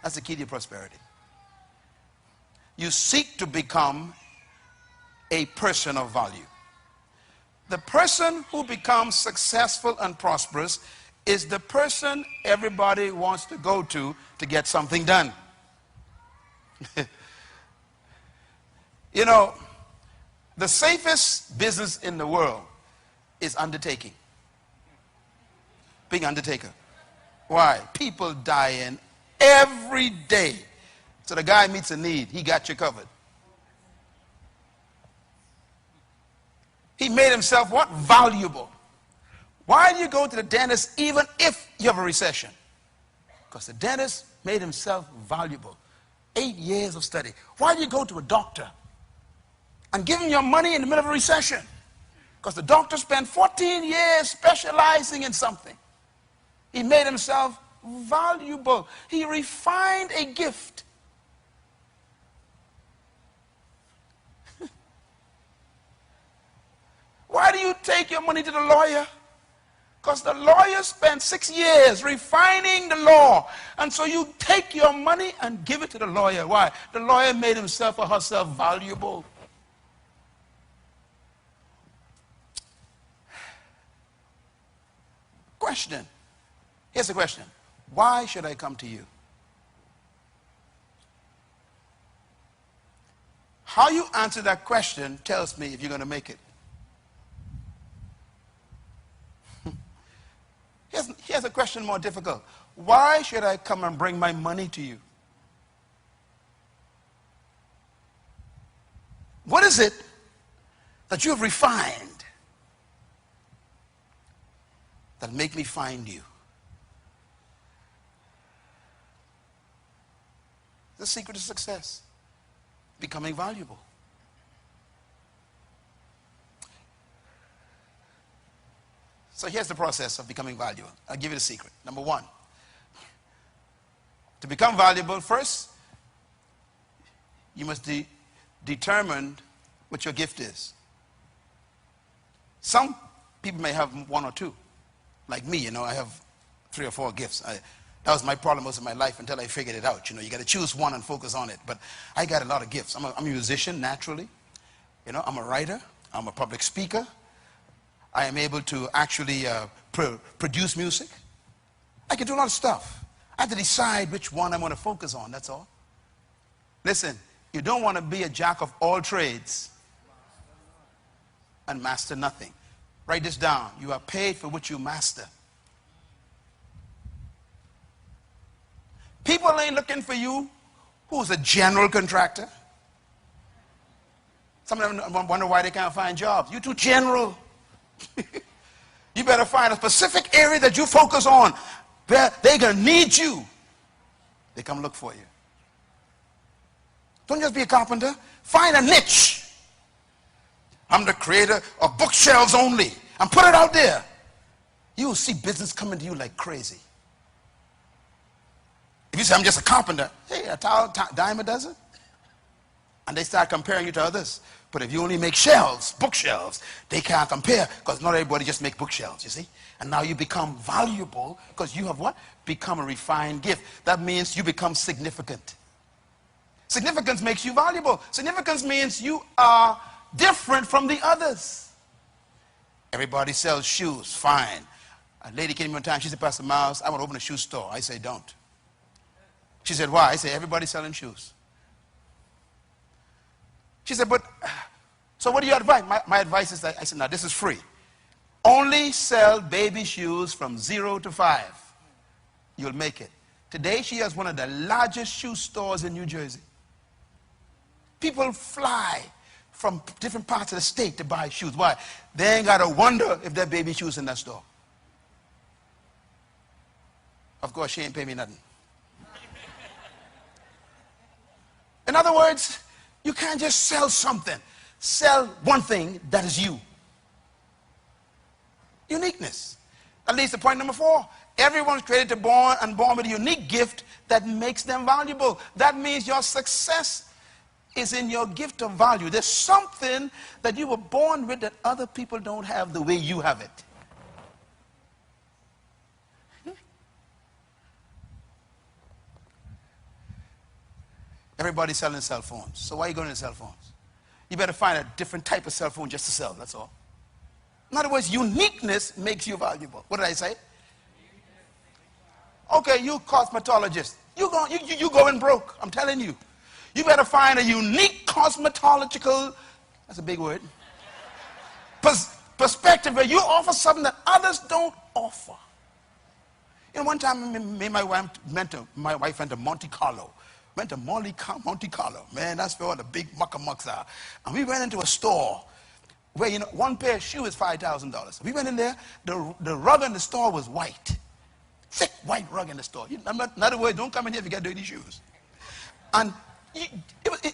That's the key to your prosperity. You seek to become a person of value. The person who becomes successful and prosperous is the person everybody wants to go to get something done. You know, the safest business in the world is undertaking. Being undertaker. Why? People dying every day. So the guy meets a need, he got you covered. He made himself what? Valuable. Why do you go to the dentist even if you have a recession? Because the dentist made himself valuable. 8 years of study. Why do you go to a doctor and give him your money in the middle of a recession? Because the doctor spent 14 years specializing in something. He made himself valuable. He refined a gift. Why do you take your money to the lawyer? Because the lawyer spent 6 years refining the law. And so you take your money and give it to the lawyer. Why? The lawyer made himself or herself valuable. Question. Here's the question. Why should I come to you? How you answer that question tells me if you're going to make it. Here's a question more difficult. Why should I come and bring my money to you? What is it that you have refined that make me find you? The secret of success, becoming valuable. So here's the process of becoming valuable. I'll give you the secret. Number one, to become valuable, first, you must determine what your gift is. Some people may have one or two. Like me, I have 3 or 4 gifts. That was my problem most of my life until I figured it out. You got to choose one and focus on it. But I got a lot of gifts. I'm a musician, naturally. I'm a writer. I'm a public speaker. I am able to actually produce music. I can do a lot of stuff. I have to decide which one I'm going to focus on, that's all. Listen, you don't want to be a jack of all trades and master nothing. Write this down. You are paid for what you master. People ain't looking for you who's a general contractor. Some of them wonder why they can't find jobs. You're too general. You better find a specific area that you focus on. They're going to need you. They come look for you. Don't just be a carpenter. Find a niche. I'm the creator of bookshelves only. And put it out there. You will see business coming to you like crazy. If you say, I'm just a carpenter, hey, a dime a dozen. And they start comparing you to others. But if you only make shelves, bookshelves, they can't compare because not everybody just make bookshelves, you see. And now you become valuable because you have what? Become a refined gift. That means you become significant. Significance makes you valuable. Significance means you are different from the others. Everybody sells shoes, fine. A lady came in one time, she said, Pastor Myles, I want to open a shoe store. I say, don't. She said, why? I say, everybody's selling shoes. She said, but, so what do you advise? My advice is that, I said, now this is free. Only sell baby shoes from 0 to 5. You'll make it. Today she has one of the largest shoe stores in New Jersey. People fly from different parts of the state to buy shoes. Why? They ain't got to wonder if there are baby shoes in that store. Of course, she ain't pay me nothing. In other words, you can't just sell something. Sell one thing that is you. Uniqueness. That leads to point number 4. Everyone's created to born with a unique gift that makes them valuable. That means your success is in your gift of value. There's something that you were born with that other people don't have the way you have it. Everybody's selling cell phones. So why are you going to cell phones? You better find a different type of cell phone just to sell, that's all. In other words, uniqueness makes you valuable. What did I say? Okay, you cosmetologist. You going broke, I'm telling you. You better find a unique cosmetological, that's a big word, perspective where you offer something that others don't offer. One time, me and my wife went to Monte Carlo. Went to Monte Carlo. Man, that's where all the big muckamucks are. And we went into a store where, one pair of shoes is $5,000. We went in there, the rug in the store was white. Thick white rug in the store. In other words, don't come in here if you got dirty shoes. And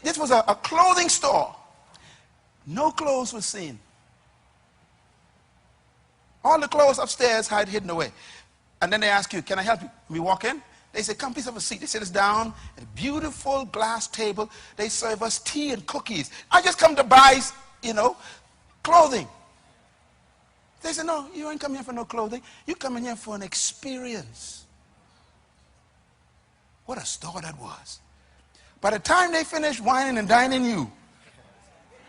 this was a clothing store. No clothes were seen. All the clothes upstairs had hidden away. And then they ask you, can I help you? We walk in. They say, come, please have a seat. They sit us down at a beautiful glass table. They serve us tea and cookies. I just come to buy, clothing. They said, no, you ain't coming here for no clothing. You coming here for an experience. What a store that was. By the time they finished whining and dining you,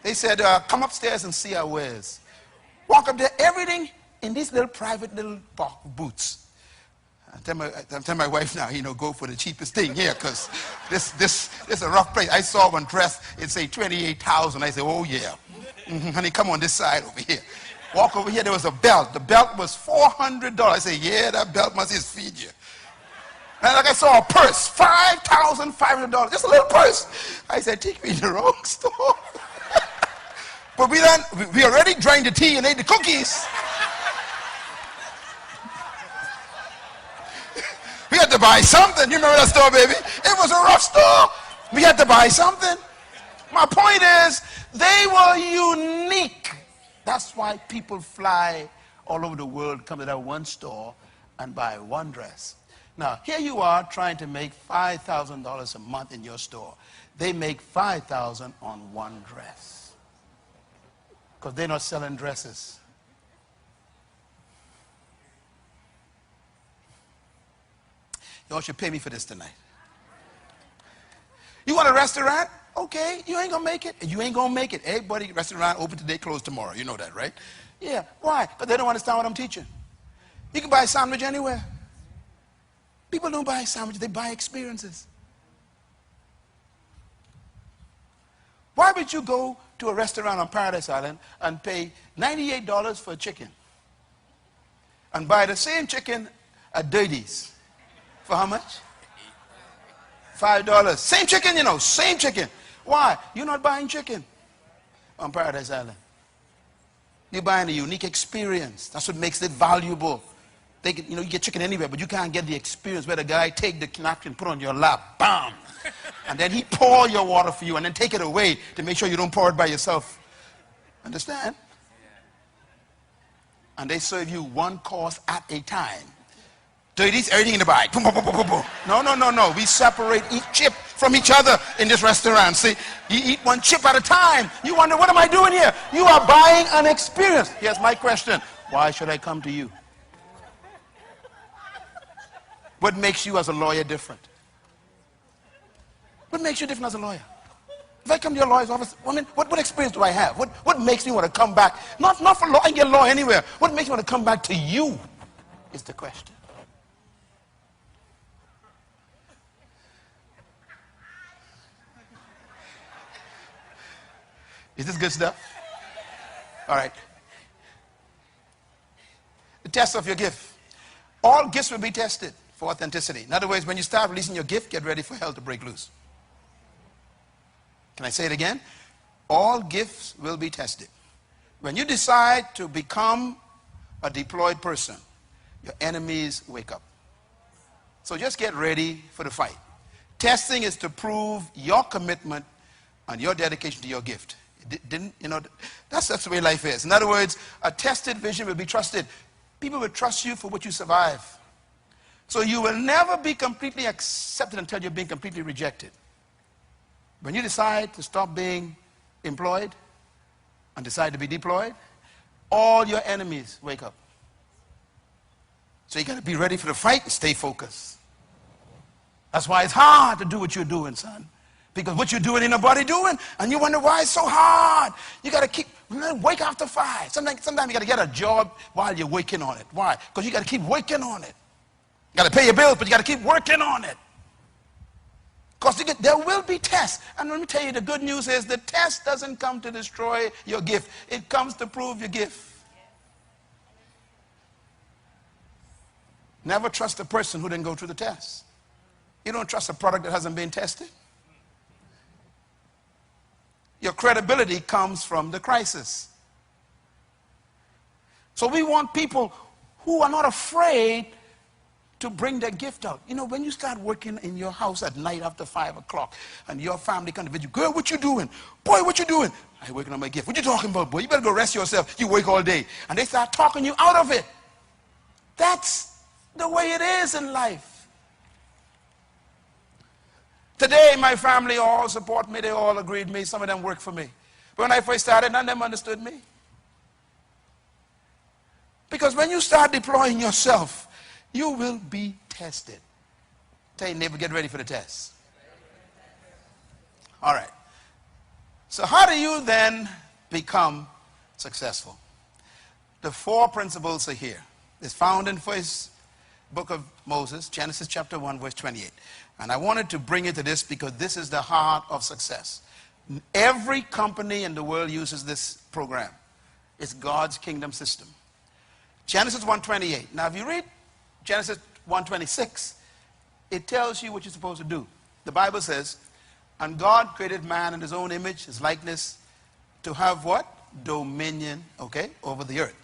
they said, come upstairs and see our wares. Walk up there, everything in these little private little booths. I tell my wife now, go for the cheapest thing here, because this is a rough place. I saw one dress, it say $28,000. I said, oh yeah. Honey, come on this side over here. Walk over here, there was a belt. The belt was $400. I said, yeah, that belt must just feed you. And like I saw a purse, $5,500. Just a little purse. I said, take me in the wrong store. But we already drank the tea and ate the cookies. We had to buy something. You remember that store, baby? It was a rough store. We had to buy something. My point is, they were unique. That's why people fly all over the world, come to that one store and buy one dress. Now, here you are trying to make $5,000 a month in your store. They make $5,000 on one dress. Because they're not selling dresses. Y'all should pay me for this tonight. You want a restaurant? Okay, you ain't gonna make it. You ain't gonna make it. Everybody, restaurant open today, closed tomorrow. You know that, right? Yeah, why? Because they don't understand what I'm teaching. You can buy a sandwich anywhere. People don't buy sandwiches, they buy experiences. Why would you go to a restaurant on Paradise Island and pay $98 for a chicken and buy the same chicken at Dirty's? For how much? $5. Same chicken, you know, same chicken. Why? You're not buying chicken on Paradise Island. You're buying a unique experience. That's what makes it valuable. You get chicken anywhere, but you can't get the experience where the guy take the napkin, put on your lap, bam, and then he pour your water for you and then take it away to make sure you don't pour it by yourself. Understand? And they serve you one course at a time. Dirty's everything in the bag. Boom, boom, boom, boom, boom. No. We separate each chip from each other in this restaurant. See, you eat one chip at a time. You wonder, what am I doing here? You are buying an experience. Here's my question. Why should I come to you? What makes you as a lawyer different? What makes you different as a lawyer? If I come to your lawyer's office, what experience do I have? What makes me want to come back? Not for law, I can get law anywhere. What makes me want to come back to you is the question. Is this good stuff? All right. The test of your gift. All gifts will be tested for authenticity. In other words, when you start releasing your gift, get ready for hell to break loose. Can I say it again? All gifts will be tested. When you decide to become a deployed person, your enemies wake up. So just get ready for the fight. Testing is to prove your commitment and your dedication to your gift. That's the way life is. In other words, a tested vision will be trusted. People will trust you for what you survive. So you will never be completely accepted until you're being completely rejected. When you decide to stop being employed and decide to be deployed, all your enemies wake up. So you got to be ready for the fight and stay focused. That's why it's hard to do what you're doing, son. Because what you're doing ain't nobody doing, and you wonder why it's so hard. You got to wake after 5. Sometimes you got to get a job while you're working on it. Why? Because you got to keep working on it. You got to pay your bills, but you got to keep working on it. Because there will be tests. And let me tell you, the good news is the test doesn't come to destroy your gift. It comes to prove your gift. Never trust a person who didn't go through the test. You don't trust a product that hasn't been tested. Your credibility comes from the crisis. So we want people who are not afraid to bring their gift out. You know, when you start working in your house at night after 5 o'clock and your family comes to visit you, girl, what you doing? Boy, what you doing? I'm working on my gift. What you talking about, boy? You better go rest yourself. You work all day. And they start talking you out of it. That's the way it is in life. Today, my family all support me. They all agreed with me. Some of them work for me. But when I first started, none of them understood me. Because when you start deploying yourself, you will be tested. Tell your neighbor, get ready for the test. All right. So how do you then become successful? The 4 principles are here. It's found in first book of Moses, Genesis chapter 1, verse 28. And I wanted to bring you to this because this is the heart of success. Every company in the world uses this program. It's God's kingdom system. Genesis 1:28. Now, if you read Genesis 1:26, it tells you what you're supposed to do. The Bible says, and God created man in his own image, his likeness, to have what? dominion, okay, over the earth.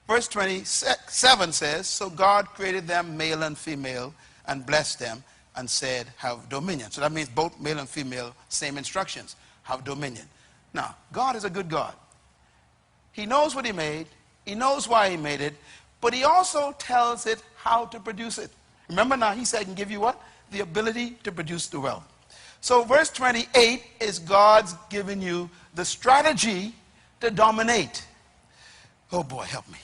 Verse 27 says, so God created them male and female and blessed them and said, have dominion. So that means both male and female, same instructions, have dominion. Now, God is a good God. He knows what he made. He knows why he made it. But he also tells it how to produce it. Remember now, he said, I can give you what? The ability to produce the wealth. So verse 28 is God's giving you the strategy to dominate. Oh boy, help me.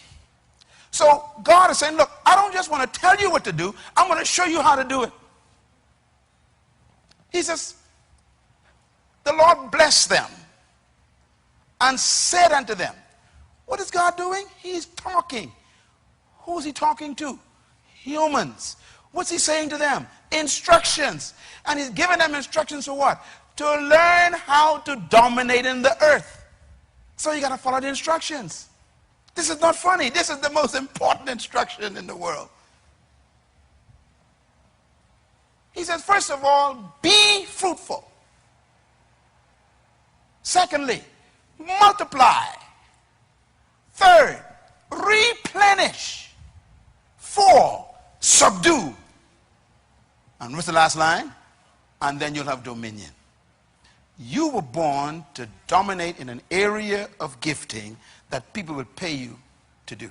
So God is saying, look, I don't just want to tell you what to do. I'm going to show you how to do it. He says, the Lord blessed them and said unto them. What is God doing? He's talking. Who's he talking to? Humans. What's he saying to them? Instructions. And he's giving them instructions for what? To learn how to dominate in the earth. So you got to follow the instructions. This is not funny. This is the most important instruction in the world. He says, first of all, be fruitful. Secondly, multiply. Third, replenish. 4, subdue. And what's the last line? And then you'll have dominion. You were born to dominate in an area of gifting that people will pay you to do.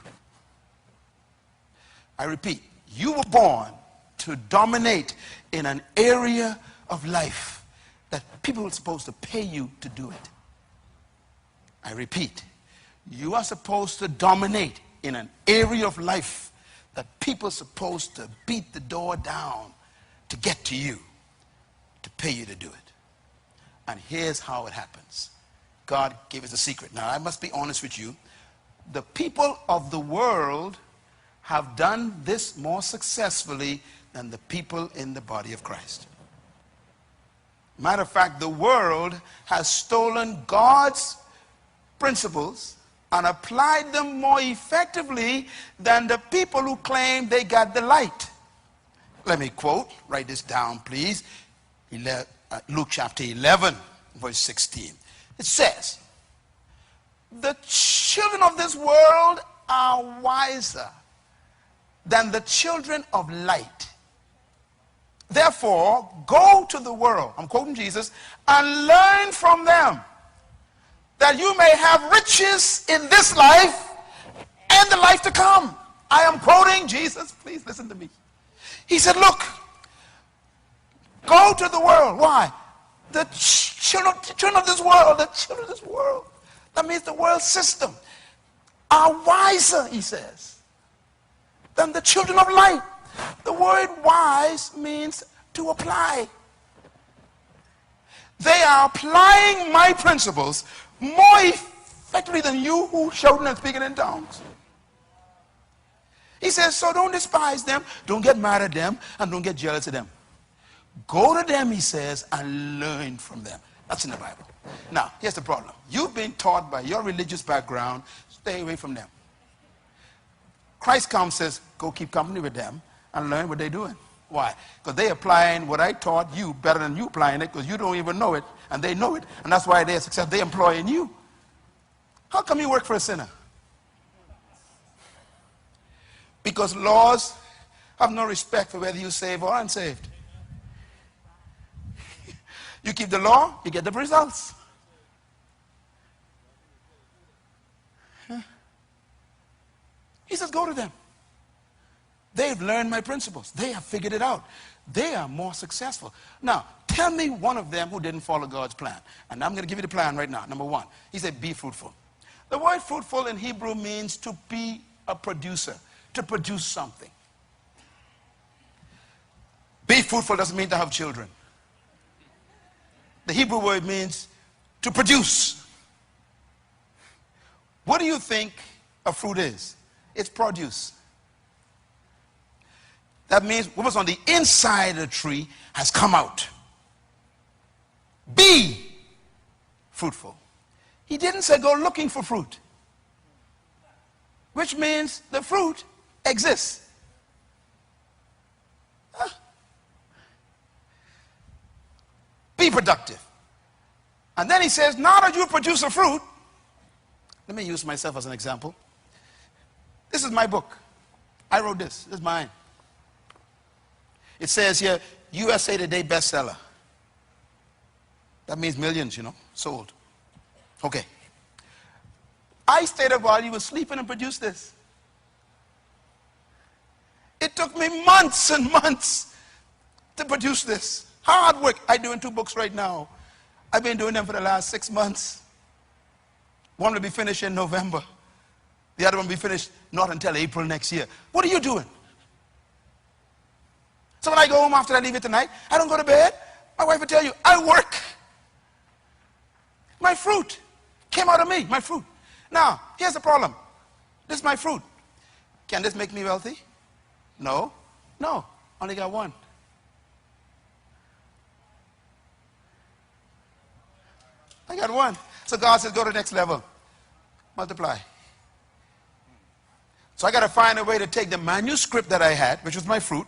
I repeat, you were born to dominate in an area of life that people are supposed to pay you to do it. I repeat, you are supposed to dominate in an area of life that people are supposed to beat the door down to get to you, to pay you to do it. And here's how it happens. God gave us a secret. Now, I must be honest with you. The people of the world have done this more successfully than the people in the body of Christ. Matter of fact, the world has stolen God's principles and applied them more effectively than the people who claim they got the light. Let me quote, write this down, please. Luke chapter 11, verse 16. It says, the children of this world are wiser than the children of light. Therefore, go to the world, I'm quoting Jesus, and learn from them, that you may have riches in this life and the life to come. I am quoting Jesus. Please listen to me. He said, look, go to the world. Why? The children of this world, the children of this world, that means the world system, are wiser, he says, than the children of light. The word wise means to apply. They are applying my principles more effectively than you who shouting and speaking in tongues. He says, so don't despise them, don't get mad at them, and don't get jealous of them. Go to them, he says, and learn from them. That's in the Bible. Now, here's the problem. You've been taught by your religious background, stay away from them. Christ comes and says, go keep company with them and learn what they're doing. Why? Because they're applying what I taught you better than you applying it, because you don't even know it, and they know it, and that's why they're successful. They're employing you. How come you work for a sinner? Because laws have no respect for whether you're saved or unsaved. You keep the law, you get the results. He says, go to them. They've learned my principles. They have figured it out. They are more successful. Now, tell me one of them who didn't follow God's plan. And I'm going to give you the plan right now. Number 1, he said, be fruitful. The word fruitful in Hebrew means to be a producer, to produce something. Be fruitful doesn't mean to have children. The Hebrew word means to produce. What do you think a fruit is? It's produce. That means what was on the inside of the tree has come out. Be fruitful. He didn't say go looking for fruit, which means the fruit exists. Be productive. And then he says, now that you produce a fruit, Let me use myself as an example. This is my book. I wrote this. This is mine. It says here, USA Today bestseller. That means millions, you know, sold. Okay. I stayed up while you were sleeping and produced this. It took me months and months to produce this. Hard work. I'm doing 2 books right now. I've been doing them for the last 6 months. One will be finished in November. The other one will be finished not until April next year. What are you doing? So when I go home after I leave it tonight, I don't go to bed. My wife will tell you, I work. My fruit came out of me, my fruit. Now, here's the problem. This is my fruit. Can this make me wealthy? No. No. Only got one. I got one. So God says, go to the next level. Multiply. So I got to find a way to take the manuscript that I had, which was my fruit,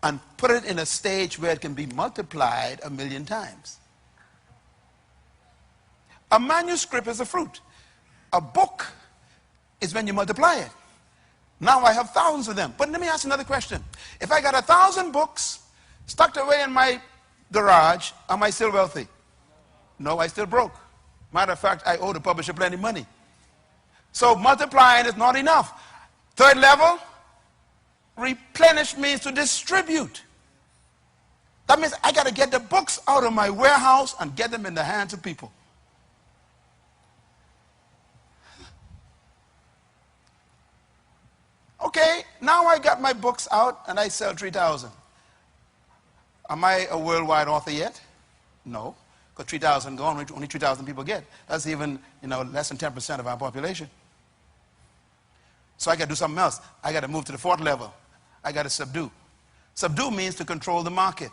and put it in a stage where it can be multiplied 1,000,000 times. A manuscript is a fruit. A book is when you multiply it. Now I have thousands of them. But let me ask another question. If I got 1,000 books stuck away in my garage, am I still wealthy? No, I still broke. Matter of fact, I owe the publisher plenty of money. So multiplying is not enough. Third level, replenish means to distribute. That means I got to get the books out of my warehouse and get them in the hands of people. Okay, now I got my books out and I sell 3,000. Am I a worldwide author yet? No, because 3,000 gone, only 3,000 people get. That's even, less than 10% of our population. So I got to do something else. I got to move to the 4th level. I got to subdue. Subdue means to control the market.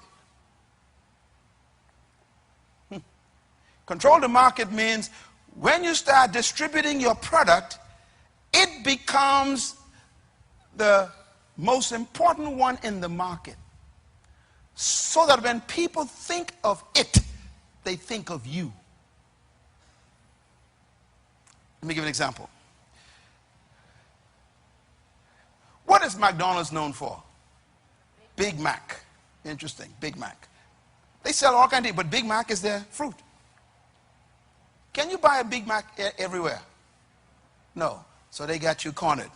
Control the market means when you start distributing your product, it becomes the most important one in the market. So that when people think of it, they think of you. Let me give an example. What is McDonald's known for? Big Mac. Interesting, Big Mac. They sell all kinds of things, but Big Mac is their fruit. Can you buy a Big Mac everywhere? No. So they got you cornered.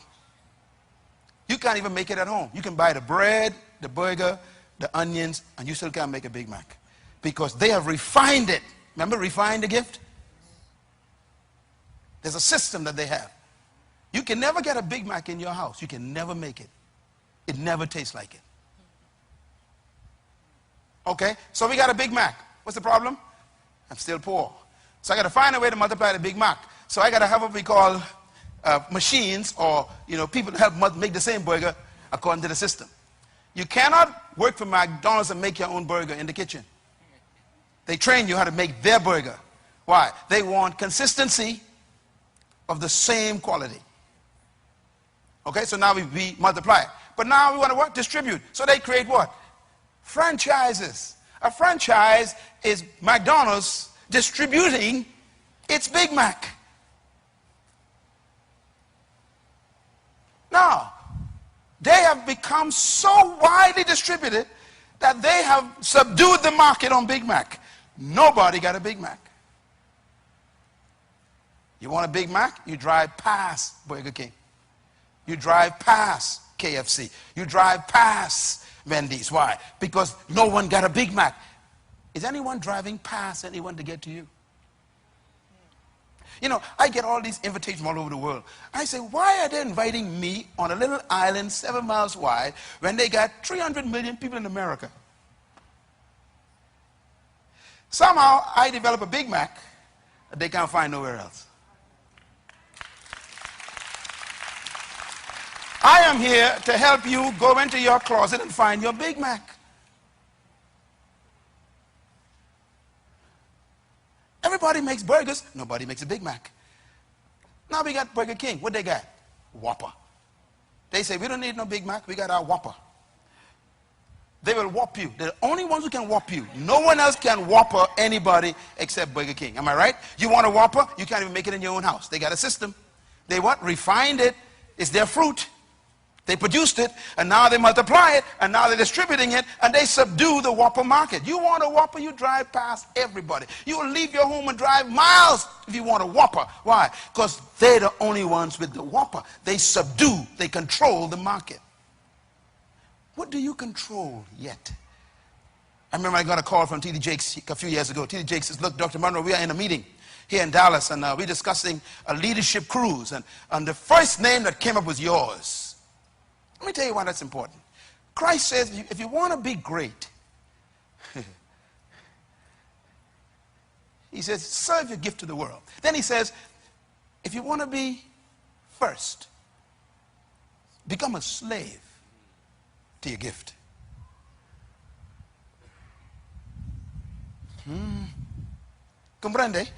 You can't even make it at home. You can buy the bread, the burger, the onions, and you still can't make a Big Mac. Because they have refined it. Remember, refine the gift? There's a system that they have. You can never get a Big Mac in your house. You can never make it. It never tastes like it. Okay, so we got a Big Mac. What's the problem? I'm still poor. So I got to find a way to multiply the Big Mac. So I got to have what we call machines or people to help make the same burger according to the system. You cannot work for McDonald's and make your own burger in the kitchen. They train you how to make their burger. Why? They want consistency of the same quality. Okay, so now we multiply. But now we want to what? Distribute. So they create what? Franchises. A franchise is McDonald's distributing its Big Mac. Now, they have become so widely distributed that they have subdued the market on Big Mac. Nobody got a Big Mac. You want a Big Mac? You drive past Burger King. You drive past KFC. You drive past Wendy's. Why? Because no one got a Big Mac. Is anyone driving past anyone to get to you? I get all these invitations all over the world. I say, why are they inviting me on a little island 7 miles wide when they got 300 million people in America? Somehow I develop a Big Mac that they can't find nowhere else. I am here to help you go into your closet and find your Big Mac. Everybody makes burgers. Nobody makes a Big Mac. Now we got Burger King. What they got? Whopper. They say, we don't need no Big Mac. We got our Whopper. They will whop you. They're the only ones who can whop you. No one else can whopper anybody except Burger King. Am I right? You want a whopper? You can't even make it in your own house. They got a system. They what? Refined it. It's their fruit. They produced it, and now they multiply it, and now they're distributing it, and they subdue the whopper market. You want a whopper, you drive past everybody. You will leave your home and drive miles if you want a whopper. Why? Because they're the only ones with the whopper. They subdue, they control the market. What do you control yet? I remember I got a call from T.D. Jakes a few years ago. T.D. Jakes says, look, Dr. Munroe, we are in a meeting here in Dallas, and we're discussing a leadership cruise, and the first name that came up was yours. Let me tell you why that's important. Christ says, if you want to be great, he says, serve your gift to the world. Then he says, if you want to be first, become a slave to your gift. Comprende?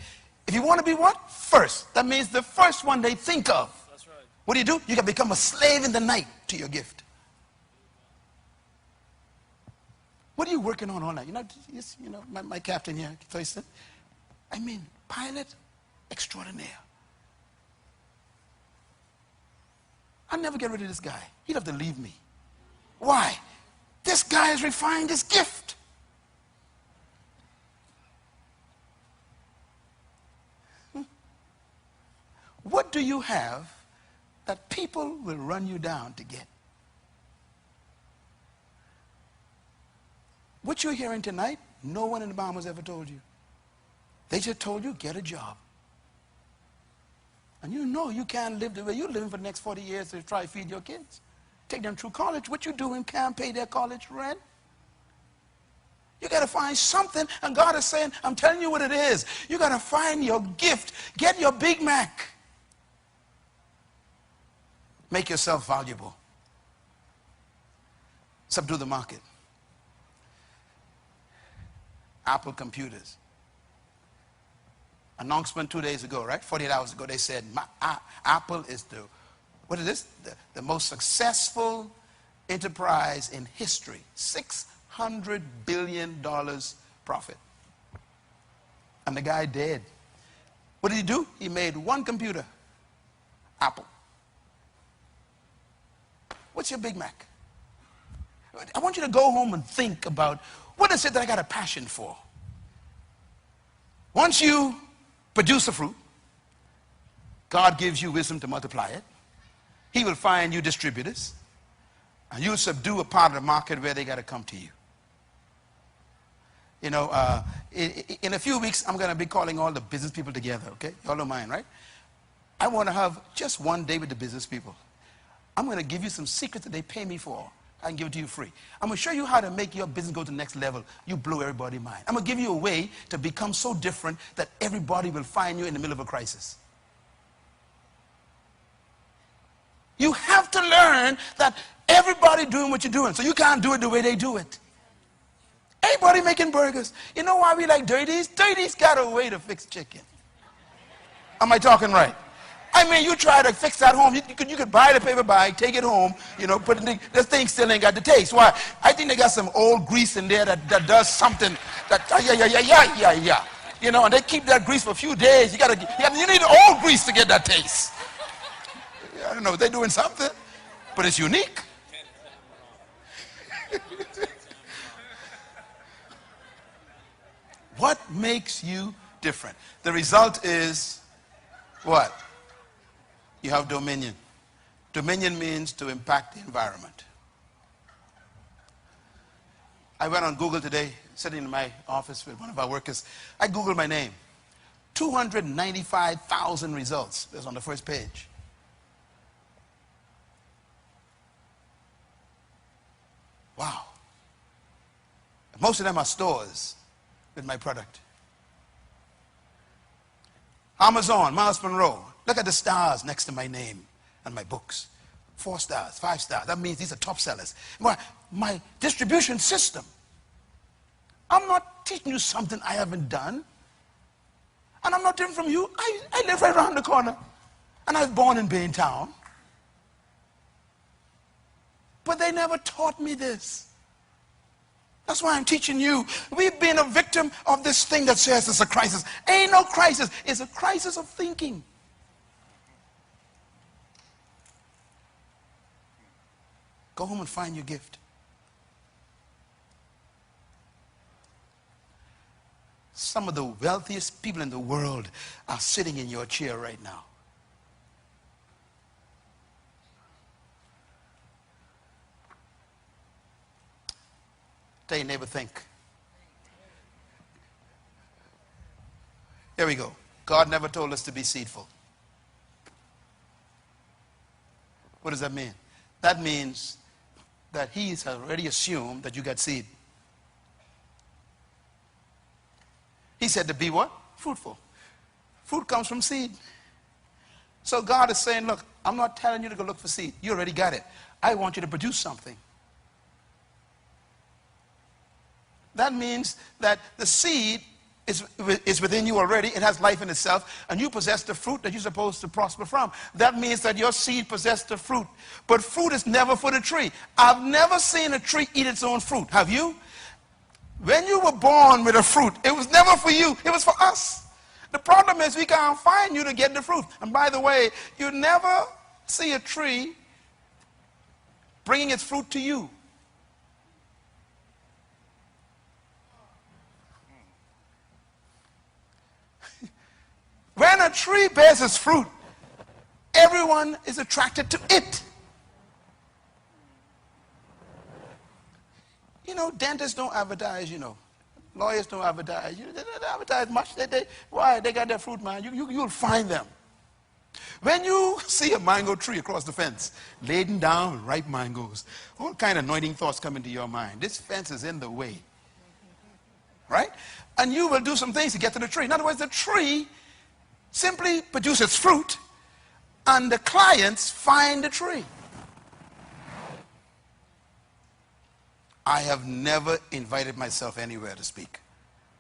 If you want to be what? First. That means the first one they think of. That's right. What do? You can become a slave in the night to your gift. What are you working on all night? My captain here, Thurston. I mean, pilot extraordinaire. I'll never get rid of this guy. He'd have to leave me. Why? This guy has refined his gift. What do you have that people will run you down to get? What you're hearing tonight, no one in the Bahamas ever told you. They just told you, get a job. And you know you can't live the way you're living for the next 40 years to try to feed your kids. Take them through college. What you doing can't pay their college rent. You got to find something, and God is saying, I'm telling you what it is. You got to find your gift. Get your Big Mac. Make yourself valuable. Subdue the market. Apple computers. Announcement 2 days ago, right? 48 hours ago, they said Apple is the most successful enterprise in history. $600 billion profit. And the guy did. What did he do? He made one computer. Apple. What's your Big Mac? I want you to go home and think about, what is it that I got a passion for? Once you produce a fruit, God gives you wisdom to multiply it. He will find you distributors, and you'll subdue a part of the market where they got to come to you. You know, in a few weeks, I'm going to be calling all the business people together, okay? Y'all don't mind, right? I want to have just one day with the business people. I'm going to give you some secrets that they pay me for. I can give it to you free. I'm going to show you how to make your business go to the next level. You blow everybody's mind. I'm going to give you a way to become so different that everybody will find you in the middle of a crisis. You have to learn that everybody doing what you're doing, so you can't do it the way they do it. Everybody making burgers. You know why we like Dirty's? Dirty's got a way to fix chicken. Am I talking right? I mean, you try to fix that home. You could buy the paper bag, take it home, you know, put it in. This thing still ain't got the taste. Why? I think they got some old grease in there that does something. Yeah. You know, and they keep that grease for a few days. You need old grease to get that taste. I don't know. They're doing something, but it's unique. What makes you different? The result is what? You have dominion. Dominion means to impact the environment. I went on Google today, sitting in my office with one of our workers. I Googled my name. 295,000 results. That's on the first page. Wow. Most of them are stores with my product. Amazon, MylesMunroe. Look at the stars next to my name and my books. 4 stars, 5 stars. That means these are top sellers. My distribution system. I'm not teaching you something I haven't done. And I'm not different from you. I live right around the corner. And I was born in Baintown. But they never taught me this. That's why I'm teaching you. We've been a victim of this thing that says it's a crisis. Ain't no crisis. It's a crisis of thinking. Go home and find your gift. Some of the wealthiest people in the world are sitting in your chair right now. Tell your neighbor, think. Here we go. God never told us to be seedful. What does that mean? That means that he's already assumed that you got seed. He said to be what? Fruitful. Fruit comes from seed. So God is saying, look, I'm not telling you to go look for seed. You already got it. I want you to produce something. That means that the seed is within you already. It has life in itself. And you possess the fruit that you're supposed to prosper from. That means that your seed possesses the fruit. But fruit is never for the tree. I've never seen a tree eat its own fruit. Have you? When you were born with a fruit, it was never for you. It was for us. The problem is we can't find you to get the fruit. And by the way, you never see a tree bringing its fruit to you. When a tree bears its fruit, everyone is attracted to it. You know, dentists don't advertise, you know. Lawyers don't advertise. They don't advertise much. Why? They got their fruit, man. You'll find them. When you see a mango tree across the fence, laden down with ripe mangoes, all kind of anointing thoughts come into your mind. This fence is in the way. Right? And you will do some things to get to the tree. In other words, the tree simply produces its fruit, and the clients find the tree. I have never invited myself anywhere to speak,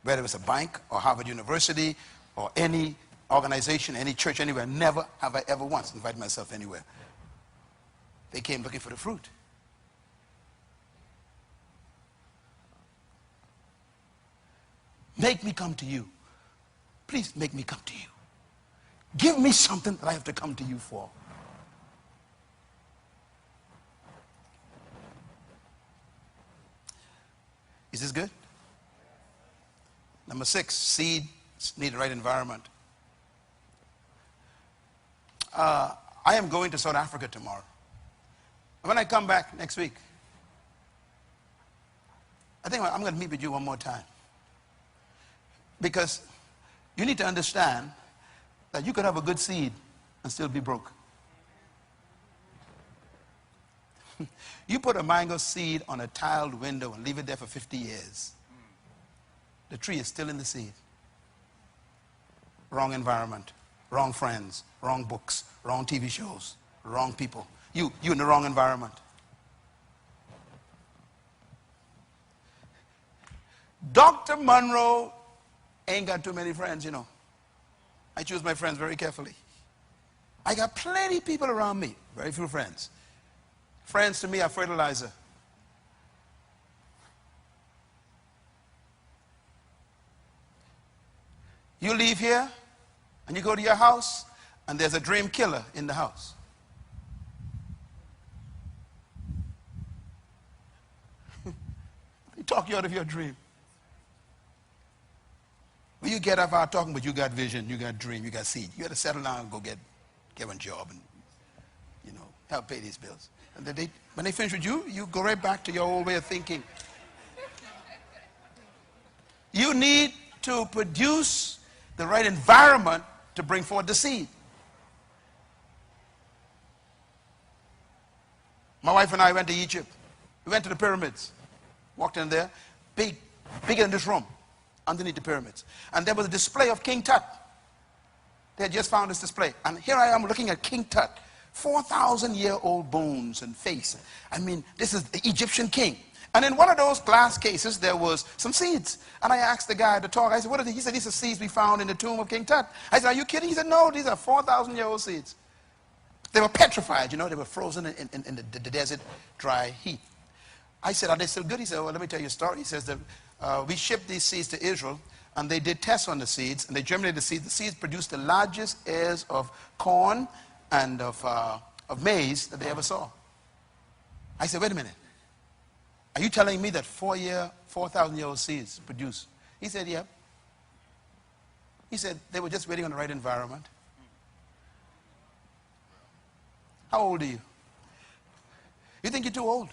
whether it's a bank or Harvard University or any organization, any church, anywhere. Never have I ever once invited myself anywhere. They came looking for the fruit. Make me come to you. Please make me come to you. Give me something that I have to come to you for. Is this good? Number 6, seeds need the right environment. I am going to South Africa tomorrow. When I come back next week, I think I'm going to meet with you one more time. Because you need to understand that you could have a good seed and still be broke. You put a mango seed on a tiled window and leave it there for 50 years. The tree is still in the seed. Wrong environment, wrong friends, wrong books, wrong TV shows, wrong people. You in the wrong environment. Dr. Munroe ain't got too many friends, you know. I choose my friends very carefully. I got plenty of people around me, very few friends. Friends to me are fertilizer. You leave here and you go to your house and there's a dream killer in the house. They talk you out of your dream. When you get up out talking, but you got vision, you got dream, you got seed. You got to settle down and go get one job and, you know, help pay these bills. And then when they finish with you, you go right back to your old way of thinking. You need to produce the right environment to bring forth the seed. My wife and I went to Egypt. We went to the pyramids. Walked in there, bigger than this room, underneath the pyramids. And there was a display of King Tut. They had just found this display. And here I am looking at King Tut. 4,000-year-old bones and face. I mean, this is the Egyptian king. And in one of those glass cases, there was some seeds. And I asked the guy to talk. I said, what are these? He said, these are seeds we found in the tomb of King Tut. I said, are you kidding? He said, no, these are 4,000-year-old seeds. They were petrified, you know. They were frozen in the desert, dry heat. I said, are they still good? He said, well, let me tell you a story. He says that we shipped these seeds to Israel, and they did tests on the seeds, and they germinated the seeds. The seeds produced the largest ears of corn and of maize that they ever saw. I said, wait a minute. Are you telling me that 4,000-year-old seeds produce? He said, yeah. He said, they were just waiting on the right environment. How old are you? You think you're too old?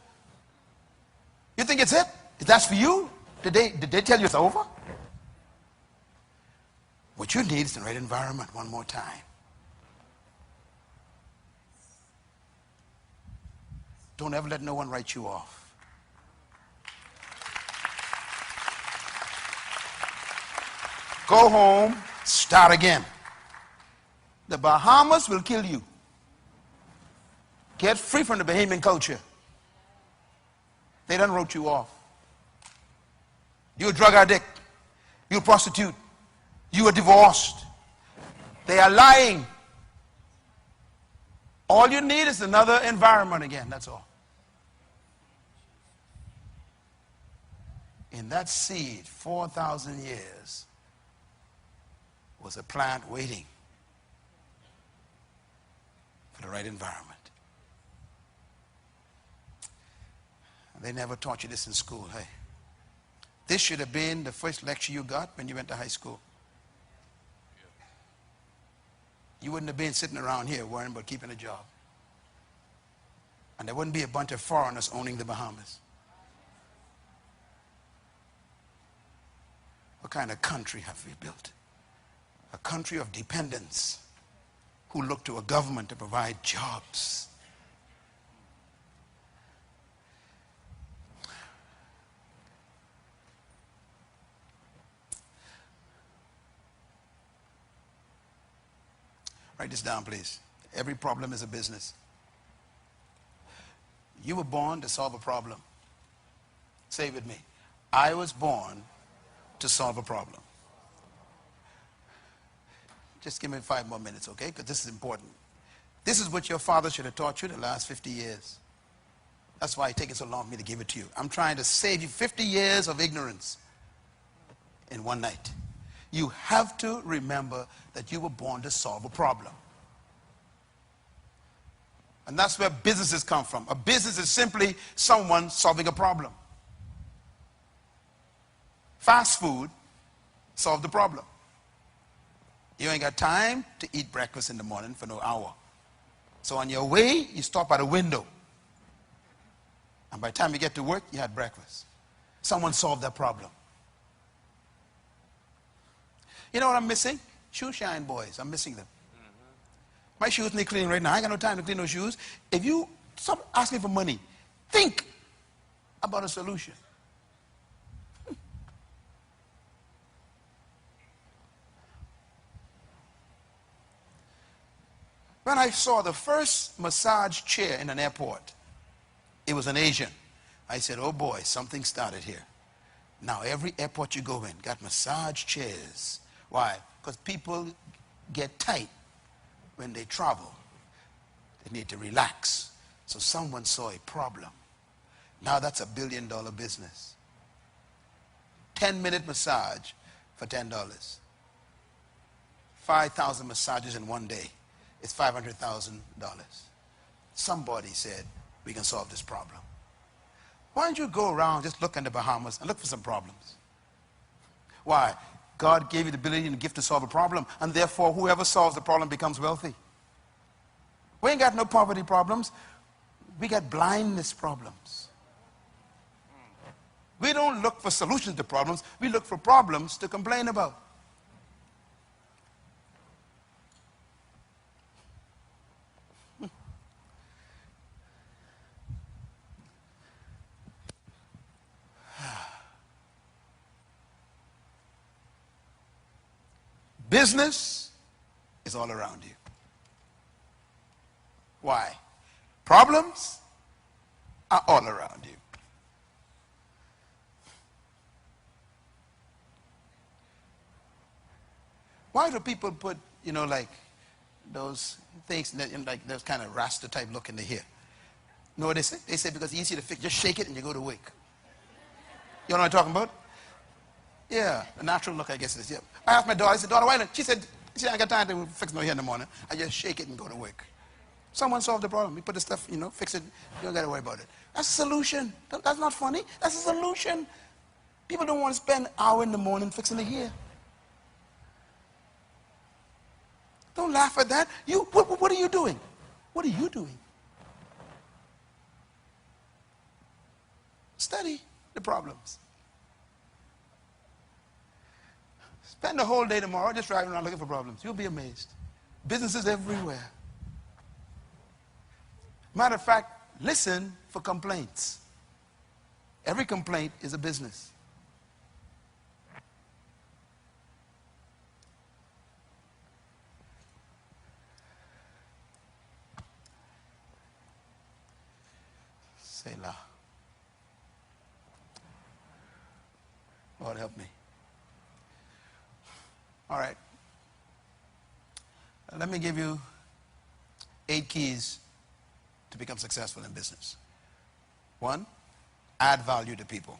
You think it's it? That's for you? Did they tell you it's over? What you need is the right environment one more time. Don't ever let no one write you off. Go home, start again. The Bahamas will kill you. Get free from the Bahamian culture. They done wrote you off. You're a drug addict. You're a prostitute. You are divorced. They are lying. All you need is another environment again, that's all. In that seed, 4,000 years, was a plant waiting for the right environment. They never taught you this in school, hey. This should have been the first lecture you got when you went to high school. You wouldn't have been sitting around here worrying about keeping a job. And there wouldn't be a bunch of foreigners owning the Bahamas. What kind of country have we built? A country of dependents who look to a government to provide jobs. Write this down, please. Every problem is a business. You were born to solve a problem. Say it with me. I was born to solve a problem. Just give me 5 more minutes, okay? Because this is important. This is what your father should have taught you the last 50 years. That's why it's taking so long for me to give it to you. I'm trying to save you 50 years of ignorance in one night. You have to remember that you were born to solve a problem. And that's where businesses come from. A business is simply someone solving a problem. Fast food solved the problem. You ain't got time to eat breakfast in the morning for no hour. So on your way, you stop at a window. And by the time you get to work, you had breakfast. Someone solved that problem. You know what I'm missing? Shoe shine boys. I'm missing them. My shoes need cleaning right now. I ain't got no time to clean those shoes. If you stop asking for money, think about a solution. When I saw the first massage chair in an airport, it was an Asian. I said, oh boy, something started here. Now every airport you go in got massage chairs. Why? Because people get tight when they travel. They need to relax. So someone saw a problem. Now that's $1 billion business. 10-minute massage for $10. 5,000 massages in one day. It's $500,000. Somebody said, we can solve this problem. Why don't you go around, just look in the Bahamas and look for some problems? Why? God gave you the ability and the gift to solve a problem, and therefore whoever solves the problem becomes wealthy. We ain't got no poverty problems. We got blindness problems. We don't look for solutions to problems. We look for problems to complain about. Business is all around you. Why? Problems are all around you. Why do people put, like those things, like those kind of Rasta type look in the hair? You know what they say? They say because it's easy to fix. Just shake it and you go to work. You know what I'm talking about? Yeah, the natural look, I guess it is. Yeah. I asked my daughter, I said, daughter, why not? She said, I got time to fix my hair in the morning. I just shake it and go to work. Someone solved the problem. We put the stuff, fix it. You don't got to worry about it. That's a solution. That's not funny. That's a solution. People don't want to spend an hour in the morning fixing the hair. Don't laugh at that. What are you doing? What are you doing? Study the problems. Spend the whole day tomorrow just driving around looking for problems. You'll be amazed. Businesses everywhere. Matter of fact, listen for complaints. Every complaint is a business. Selah. Lord help me. All right. Let me give you 8 keys to become successful in business. 1, add value to people.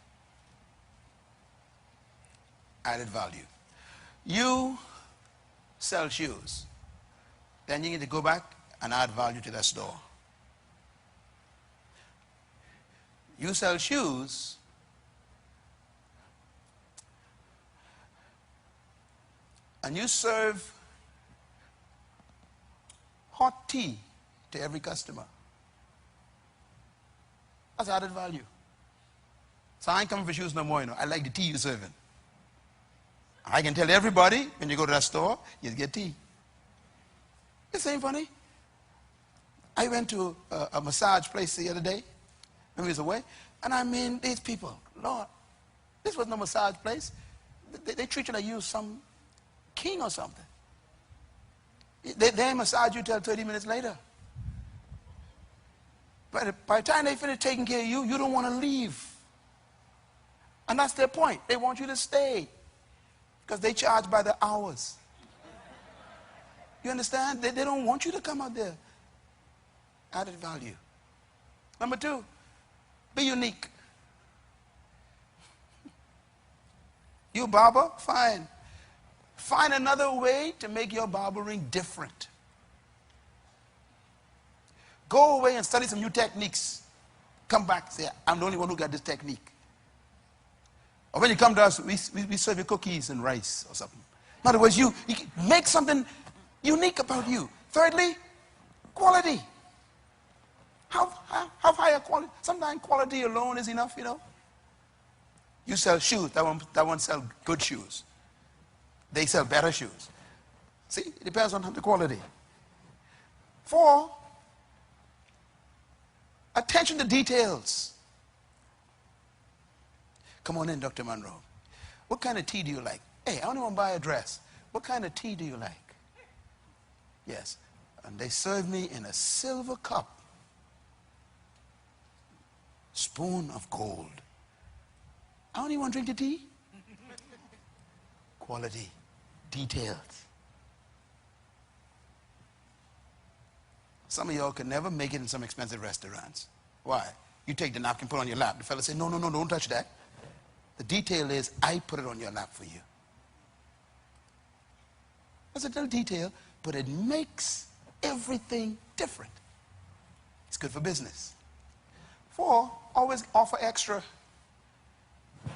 Added value. You sell shoes. Then you need to go back and add value to that store. You sell shoes. And you serve hot tea to every customer. That's added value. So I ain't coming for shoes no more, I like the tea you're serving. I can tell everybody when you go to that store, you get tea. This ain't funny. I went to a massage place the other day when we was away, and I mean, these people, Lord, this was no massage place. They treat you like you some king or something. They massage you till 30 minutes later. But by the time they finish taking care of you, you don't want to leave. And that's their point. They want you to stay because they charge by the hours. You understand? They don't want you to come out there. Added value. Number 2, be unique. You barber? Fine. Find another way to make your barbering different. Go away and study some new techniques. Come back, say, I'm the only one who got this technique. Or when you come to us, we serve you cookies and rice or something. In other words, you make something unique about you. Thirdly, quality. Have higher quality. Sometimes quality alone is enough, You sell shoes, that one sell good shoes. They sell better shoes. See, it depends on the quality. 4, attention to details. Come on in, Dr. Munroe. What kind of tea do you like? Hey, I only want to buy a dress. What kind of tea do you like? Yes. And they serve me in a silver cup. Spoon of gold. I only want to drink the tea. Quality. Details. Some of y'all can never make it in some expensive restaurants. Why? You take the napkin, put it on your lap. The fella say, no, don't touch that. The detail is, I put it on your lap for you. That's a little detail, but it makes everything different. It's good for business. 4, always offer extra.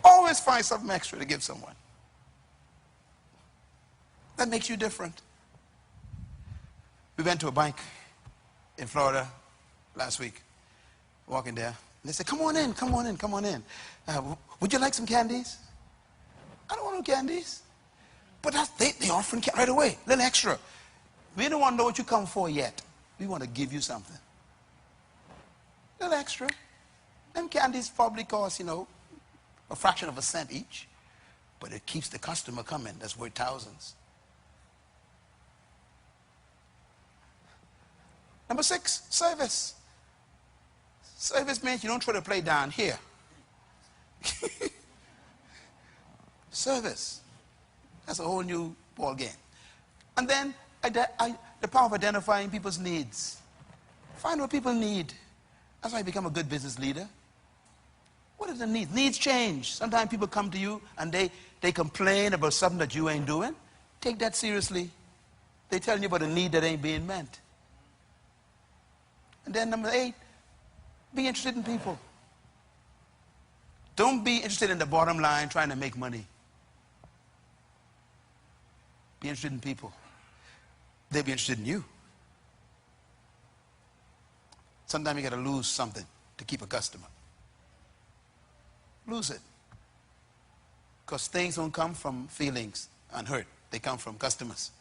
Always find something extra to give someone. That makes you different. We went to a bank in Florida last week, walking there. And they said, come on in. Would you like some candies? I don't want no candies. But they offering right away, a little extra. We don't want to know what you come for yet. We want to give you something. A little extra. Them candies probably cost, a fraction of a cent each. But it keeps the customer coming. That's worth thousands. Number 6, service. Service means you don't try to play down here. Service. That's a whole new ball game. And then the power of identifying people's needs. Find what people need. That's how you become a good business leader. What is the need? Needs change. Sometimes people come to you and they complain about something that you ain't doing. Take that seriously. They're telling you about a need that ain't being met. And then number 8, be interested in people. Don't be interested in the bottom line trying to make money. Be interested in people. They'll be interested in you. Sometimes you got to lose something to keep a customer. Lose it. Because things don't come from feelings and hurt. They come from customers.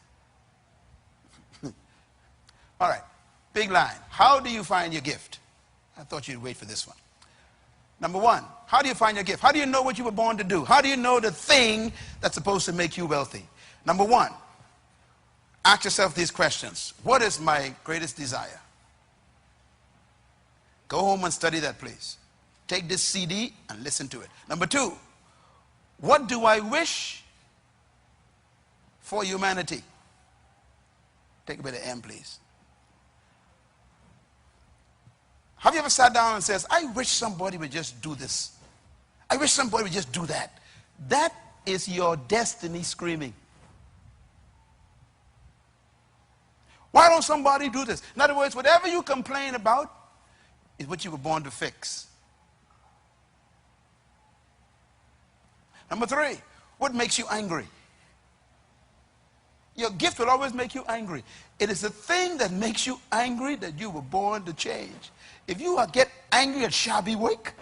All right. Big line. How do you find your gift? I thought you'd wait for this one. Number 1, how do you find your gift? How do you know what you were born to do? How do you know the thing that's supposed to make you wealthy? Number 1, ask yourself these questions. What is my greatest desire? Go home and study that, please. Take this CD and listen to it. Number 2, what do I wish for humanity? Take a bit of M, please. Have you ever sat down and says, I wish somebody would just do this. I wish somebody would just do that. That is your destiny screaming. Why don't somebody do this? In other words, whatever you complain about is what you were born to fix. Number 3, what makes you angry? Your gift will always make you angry. It is the thing that makes you angry that you were born to change. If you get angry at shabby work,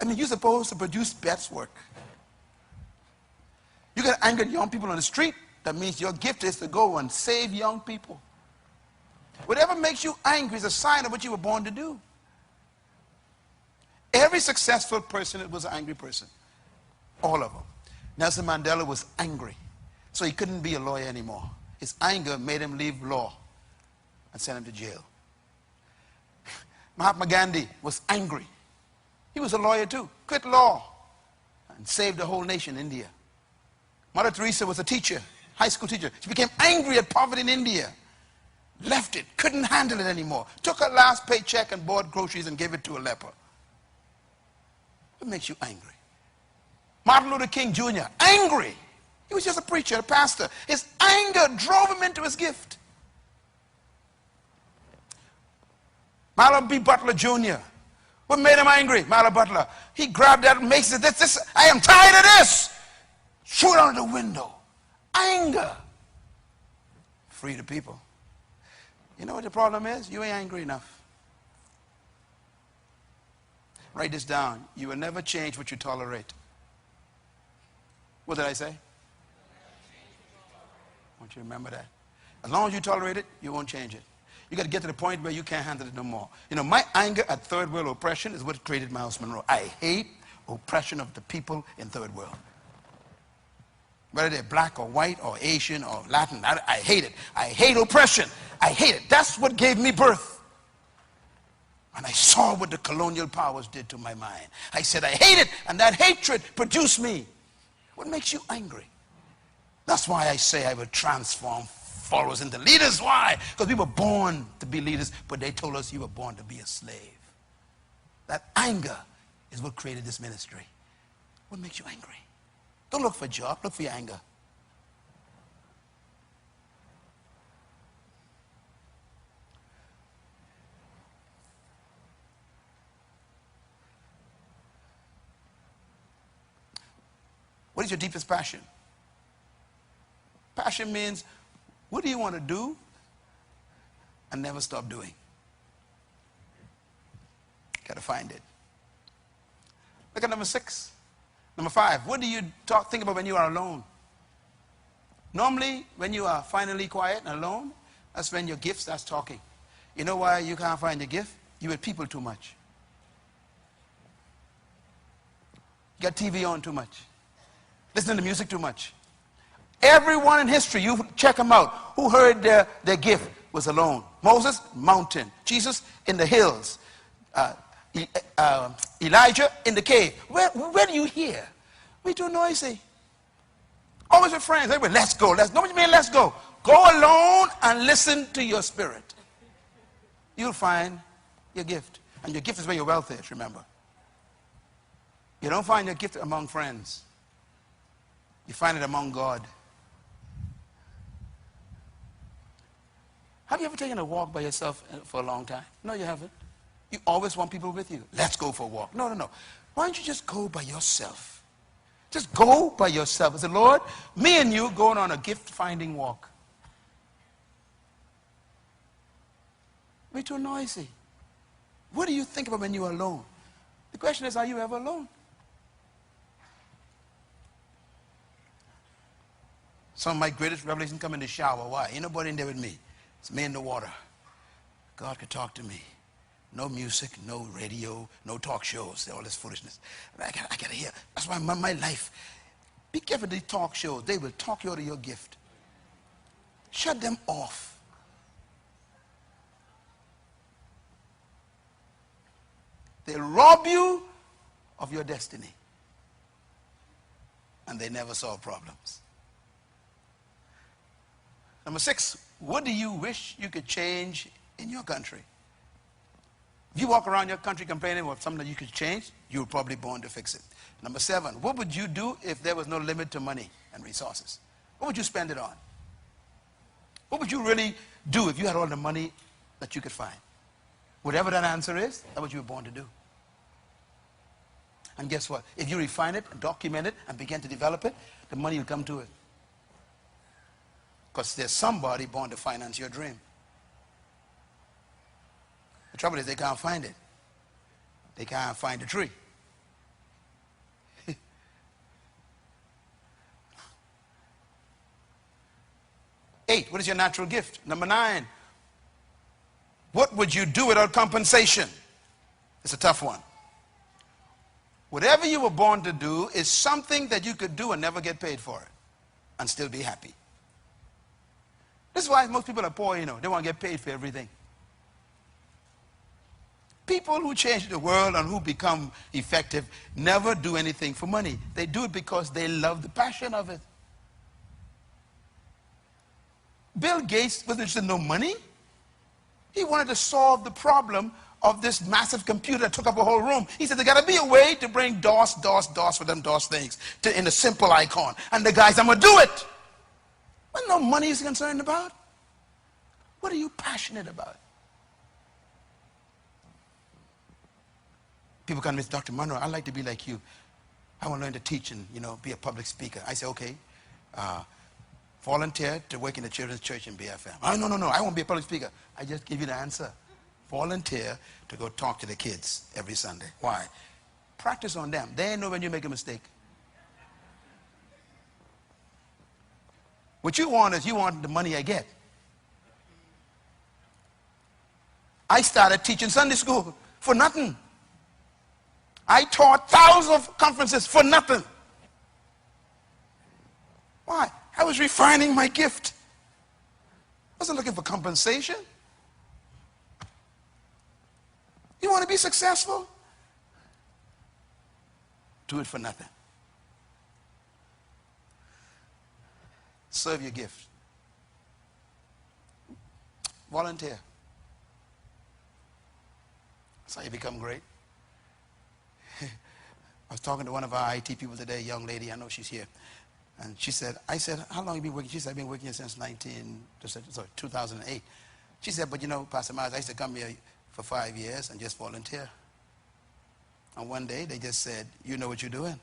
I mean, you're supposed to produce best work. You get angry at young people on the street, that means your gift is to go and save young people. Whatever makes you angry is a sign of what you were born to do. Every successful person was an angry person. All of them. Nelson Mandela was angry, so he couldn't be a lawyer anymore. His anger made him leave law and sent him to jail. Mahatma Gandhi was angry. He was a lawyer too. Quit law and saved the whole nation, India. Mother Teresa was a teacher, high school teacher. She became angry at poverty in India. Left it, couldn't handle it anymore. Took her last paycheck and bought groceries and gave it to a leper. What makes you angry? Martin Luther King Jr., angry. He was just a preacher, a pastor. His anger drove him into his gift. Marlon B. Butler Jr., what made him angry? Marlon Butler. He grabbed that and makes it, I am tired of this. Threw it out of the window. Anger. Free the people. You know what the problem is? You ain't angry enough. Write this down. You will never change what you tolerate. What did I say? I want you to remember that. As long as you tolerate it, you won't change it. You got to get to the point where you can't handle it no more. You know, my anger at third world oppression is what created MylesMunroe. I hate oppression of the people in third world. Whether they're black or white or Asian or Latin, I hate it. I hate oppression. I hate it. That's what gave me birth. And I saw what the colonial powers did to my mind. I said, I hate it, and that hatred produced me. What makes you angry? That's why I say I will transform followers into leaders. Why? Because we were born to be leaders, but they told us you were born to be a slave. That anger is what created this ministry. What makes you angry? Don't look for a job, look for your anger. What is your deepest passion? Passion means, what do you want to do and never stop doing? Got to find it. Look at number 6. Number 5, what do you think about when you are alone? Normally, when you are finally quiet and alone, that's when your gift starts talking. You know why you can't find your gift? You with people too much. You got TV on too much. Listening to music too much. Everyone in history, you check them out, who heard their gift was alone. Moses, mountain. Jesus, in the hills. Elijah, in the cave. Where do you hear? We too noisy. Always with friends. Everybody, let's go. Nobody mean let's go. Go alone and listen to your spirit. You'll find your gift. And your gift is where your wealth is, remember. You don't find your gift among friends. You find it among God. Have you ever taken a walk by yourself for a long time? No, you haven't. You always want people with you. Let's go for a walk. No, no, no. Why don't you just go by yourself? Just go by yourself. I said, Lord, me and you going on a gift-finding walk. We're too noisy. What do you think about when you're alone? The question is, are you ever alone? Some of my greatest revelations come in the shower. Why? Ain't nobody in there with me. It's me in the water. God could talk to me. No music, no radio, no talk shows, all this foolishness. I gotta hear. That's why my life. Be careful with these talk shows. They will talk you out of your gift. Shut them off. They'll rob you of your destiny. And they never solve problems. Number 6, what do you wish you could change in your country? If you walk around your country complaining about something that you could change, you were probably born to fix it. Number 7, what would you do if there was no limit to money and resources? What would you spend it on? What would you really do if you had all the money that you could find? Whatever that answer is, that's what you were born to do. And guess what? If you refine it and document it and begin to develop it, the money will come to it. Because there's somebody born to finance your dream. The trouble is they can't find it. They can't find the tree. 8, what is your natural gift? Number 9, what would you do without compensation? It's a tough one. Whatever you were born to do is something that you could do and never get paid for it and still be happy. This is why most people are poor, you know. They want to get paid for everything. People who change the world and who become effective never do anything for money. They do it because they love the passion of it. Bill Gates wasn't interested in no money. He wanted to solve the problem of this massive computer that took up a whole room. He said, there got to be a way to bring DOS for them DOS things in a simple icon. And the guy said, I'm going to do it. Well, no money is concerned about. What are you passionate about? People come to me, Dr. Munroe, I'd like to be like you. I want to learn to teach and, be a public speaker. I say, okay, volunteer to work in the children's church in BFM. Oh, no, I won't be a public speaker. I just give you the answer. Volunteer to go talk to the kids every Sunday. Why? Practice on them. They know when you make a mistake. What you want is you want the money I get. I started teaching Sunday school for nothing. I taught thousands of conferences for nothing. Why? I was refining my gift. I wasn't looking for compensation. You want to be successful? Do it for nothing. Serve your gift. Volunteer. That's how you become great. I was talking to one of our IT people today, a young lady, I know she's here. And she said, I said, how long have you been working? She said, I've been working here since 2008. She said, but Pastor Myles, I used to come here for 5 years and just volunteer. And one day they just said, you know what you're doing.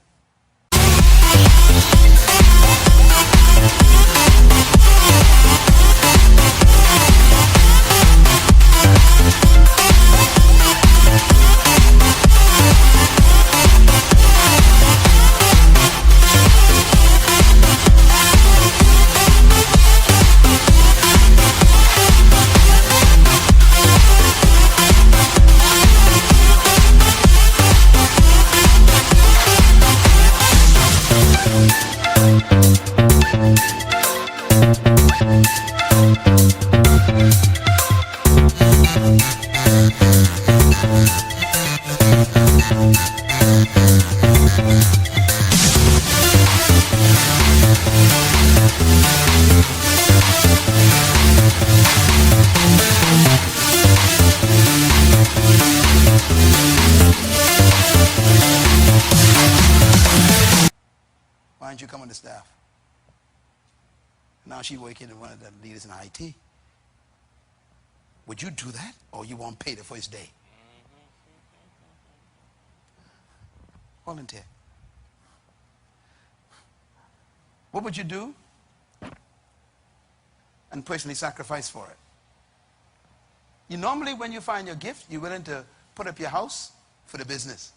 don't you come on the staff? Now she's working in one of the leaders in IT. Would you do that, or you won't pay the first day? Volunteer. What would you do? And personally sacrifice for it. You normally, when you find your gift, you're willing to put up your house for the business.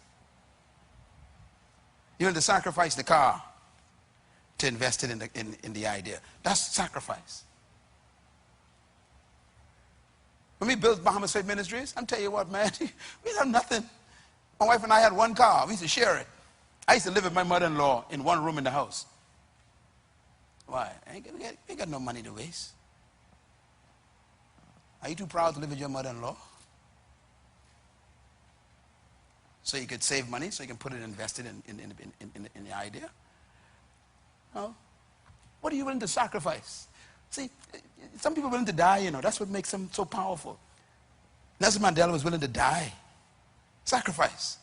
You're willing to sacrifice the car to invest it in the idea. That's sacrifice. When we built Bahamas Faith Ministries, I'm telling you what, man, we have nothing. My wife and I had one car. We used to share it. I used to live with my mother-in-law in one room in the house. Why? I ain't got no money to waste. Are you too proud to live with your mother-in-law? So you could save money, so you can put it invested in the idea? No. What are you willing to sacrifice? See, some people are willing to die, you know. That's what makes them so powerful. Nelson Mandela was willing to die. Sacrifice.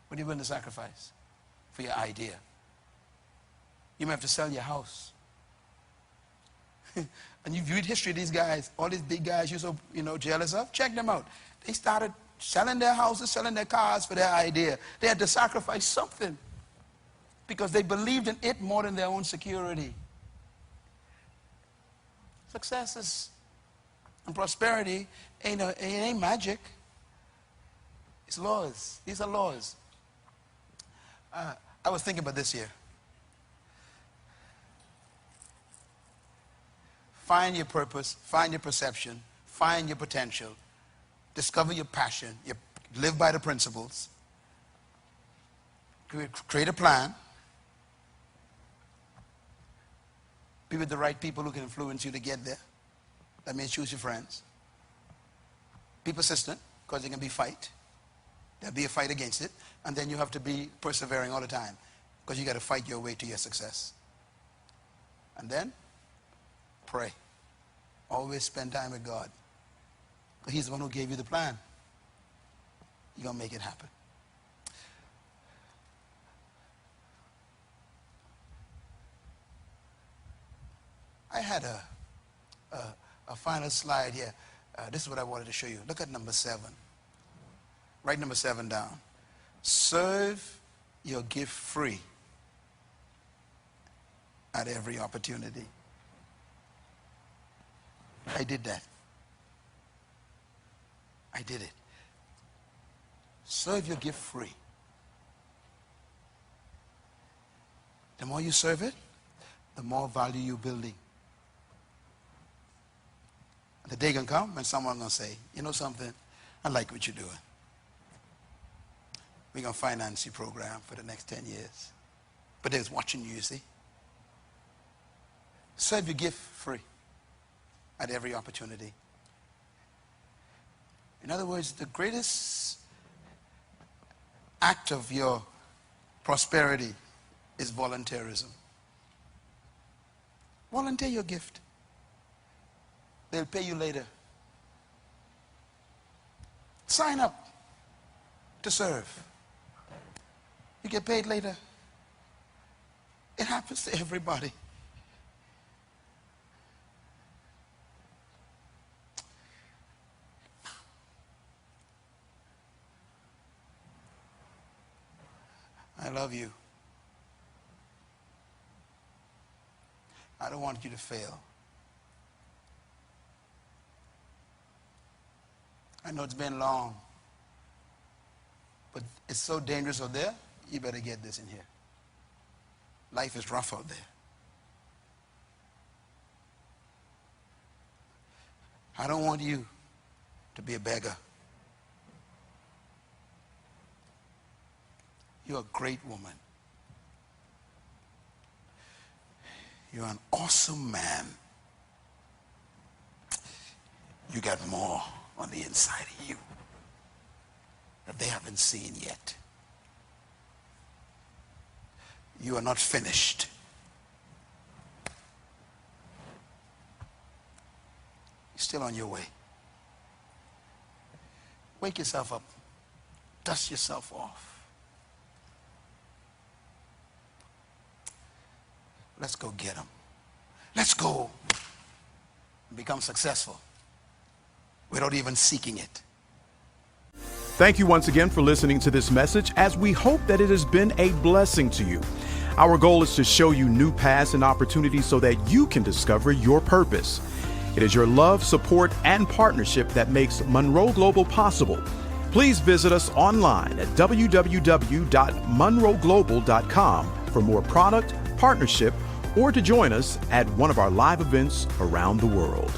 What are you willing to sacrifice for your idea? You may have to sell your house. And you viewed history of these guys, all these big guys you're so jealous of. Check them out. They started selling their houses, selling their cars for their idea. They had to sacrifice something because they believed in it more than their own security. Success and prosperity ain't magic. It's laws. These are laws. I was thinking about this here. Find your purpose, find your perception, find your potential, discover your passion, live by the principles, create a plan, be with the right people who can influence you to get there. That means choose your friends. Be persistent, because there can be fight. There'll be a fight against it, and then you have to be persevering all the time, because you got to fight your way to your success. And then pray. Always spend time with God, because He's the one who gave you the plan. You're going to make it happen. I had a final slide here. This is what I wanted to show you. Look at number 7. Write number 7 down. Serve your gift free at every opportunity. I did that. I did it. Serve your gift free. The more you serve it, the more value you're building. The day can come when someone's going to say, you know something, I like what you're doing. We're going to finance your program for the next 10 years. But they're watching you, you see. Serve your gift free at every opportunity. In other words, the greatest act of your prosperity is volunteerism. Volunteer your gift. They'll pay you later. Sign up to serve. You get paid later. It happens to everybody. I love you. I don't want you to fail. I know it's been long, but it's so dangerous out there, you better get this in here. Life is rough out there. I don't want you to be a beggar. You're a great woman. You're an awesome man. You got more on the inside of you that they haven't seen yet. You are not finished. You're still on your way. Wake yourself up. Dust yourself off. Let's go get them. Let's go become successful without even seeking it. Thank you once again for listening to this message, as we hope that it has been a blessing to you. Our goal is to show you new paths and opportunities so that you can discover your purpose. It is your love, support, and partnership that makes Munroe Global possible. Please visit us online at www.munroeglobal.com for more product, partnership, or to join us at one of our live events around the world.